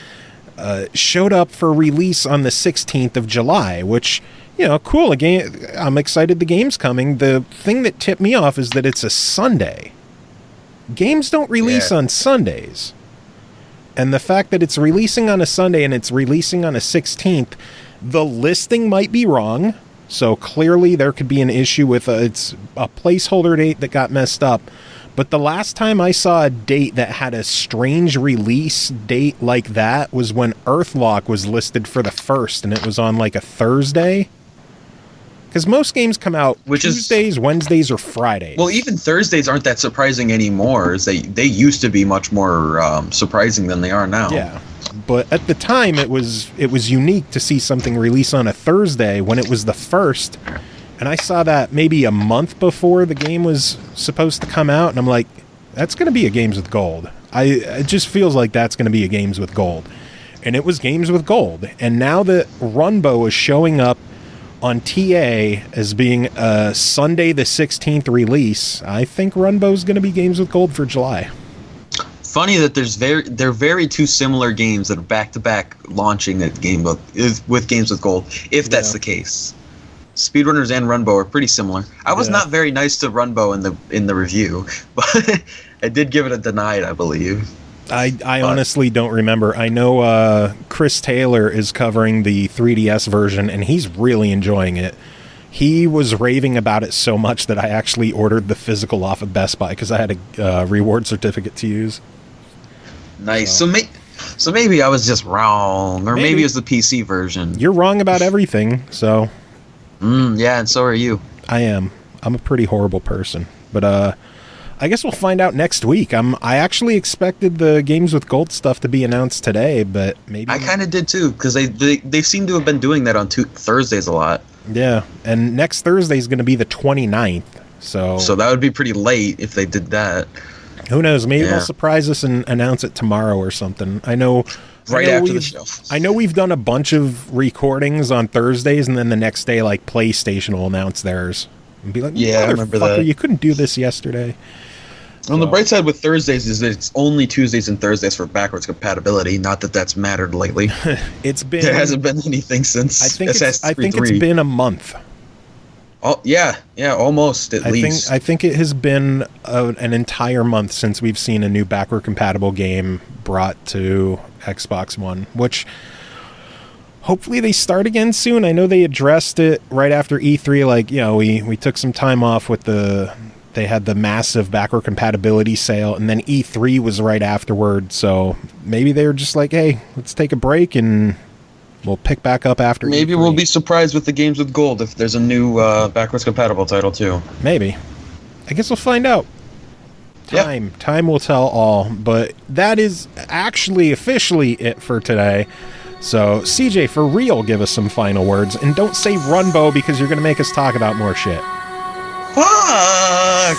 showed up for release on the 16th of July, which, cool. Again, I'm excited the game's coming. The thing that tipped me off is that it's a Sunday. Games don't release on Sundays. And the fact that it's releasing on a Sunday and it's releasing on a 16th, the listing might be wrong. So clearly there could be an issue with it's a placeholder date that got messed up. But the last time I saw a date that had a strange release date like that was when Earthlock was listed for the 1st, and it was on like a Thursday. Because most games come out Tuesdays, Wednesdays, or Fridays. Well, even Thursdays aren't that surprising anymore. They used to be much more surprising than they are now. Yeah. But at the time, it was unique to see something release on a Thursday when it was the 1st. And I saw that maybe a month before the game was supposed to come out. And I'm like, that's going to be a Games with Gold. It just feels like that's going to be a Games with Gold. And it was Games with Gold. And now that Runbow is showing up on TA as being a Sunday the 16th release, I think Runbow is going to be Games with Gold for July. Funny that they're very two similar games that are back-to-back launching at with Games with Gold, if that's the case. Speedrunners and Runbow are pretty similar. I was not very nice to Runbow in the review, but I did give it a denied, I believe. I honestly don't remember. I know Chris Taylor is covering the 3DS version, and he's really enjoying it. He was raving about it so much that I actually ordered the physical off of Best Buy because I had a reward certificate to use. Nice. So maybe I was just wrong, or maybe it was the PC version. You're wrong about everything, so... yeah, and so are you. I am. I'm a pretty horrible person. But I guess we'll find out next week. I actually expected the Games with Gold stuff to be announced today, but maybe... I kind of did too, because they seem to have been doing that on Thursdays a lot. Yeah, and next Thursday is going to be the 29th, so that would be pretty late if they did that. Who knows? Maybe they'll surprise us and announce it tomorrow or something. I know after the show. I know we've done a bunch of recordings on Thursdays, and then the next day, like, PlayStation will announce theirs and be like, "Yeah, I remember that. You couldn't do this yesterday." On the bright side with Thursdays is that it's only Tuesdays and Thursdays for backwards compatibility. Not that that's mattered lately. There hasn't been anything since I think it's been a month. Oh yeah, almost at least. I think it has been an entire month since we've seen a new backward compatible game brought to Xbox One, which hopefully they start again soon. I know they addressed it right after E3. Like, we took some time off with they had the massive backward compatibility sale, and then E3 was right afterward. So maybe they were just like, hey, let's take a break and we'll pick back up after Maybe E3. We'll be surprised with the Games with Gold if there's a new backwards compatible title too. Maybe. I guess we'll find out. Time will tell all. But that is actually officially it for today. So, CJ, for real, give us some final words. And don't say Runbow because you're going to make us talk about more shit. Fuck!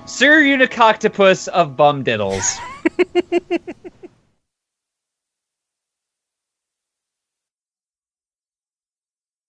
Sir Unicocktapus of Bum Diddles.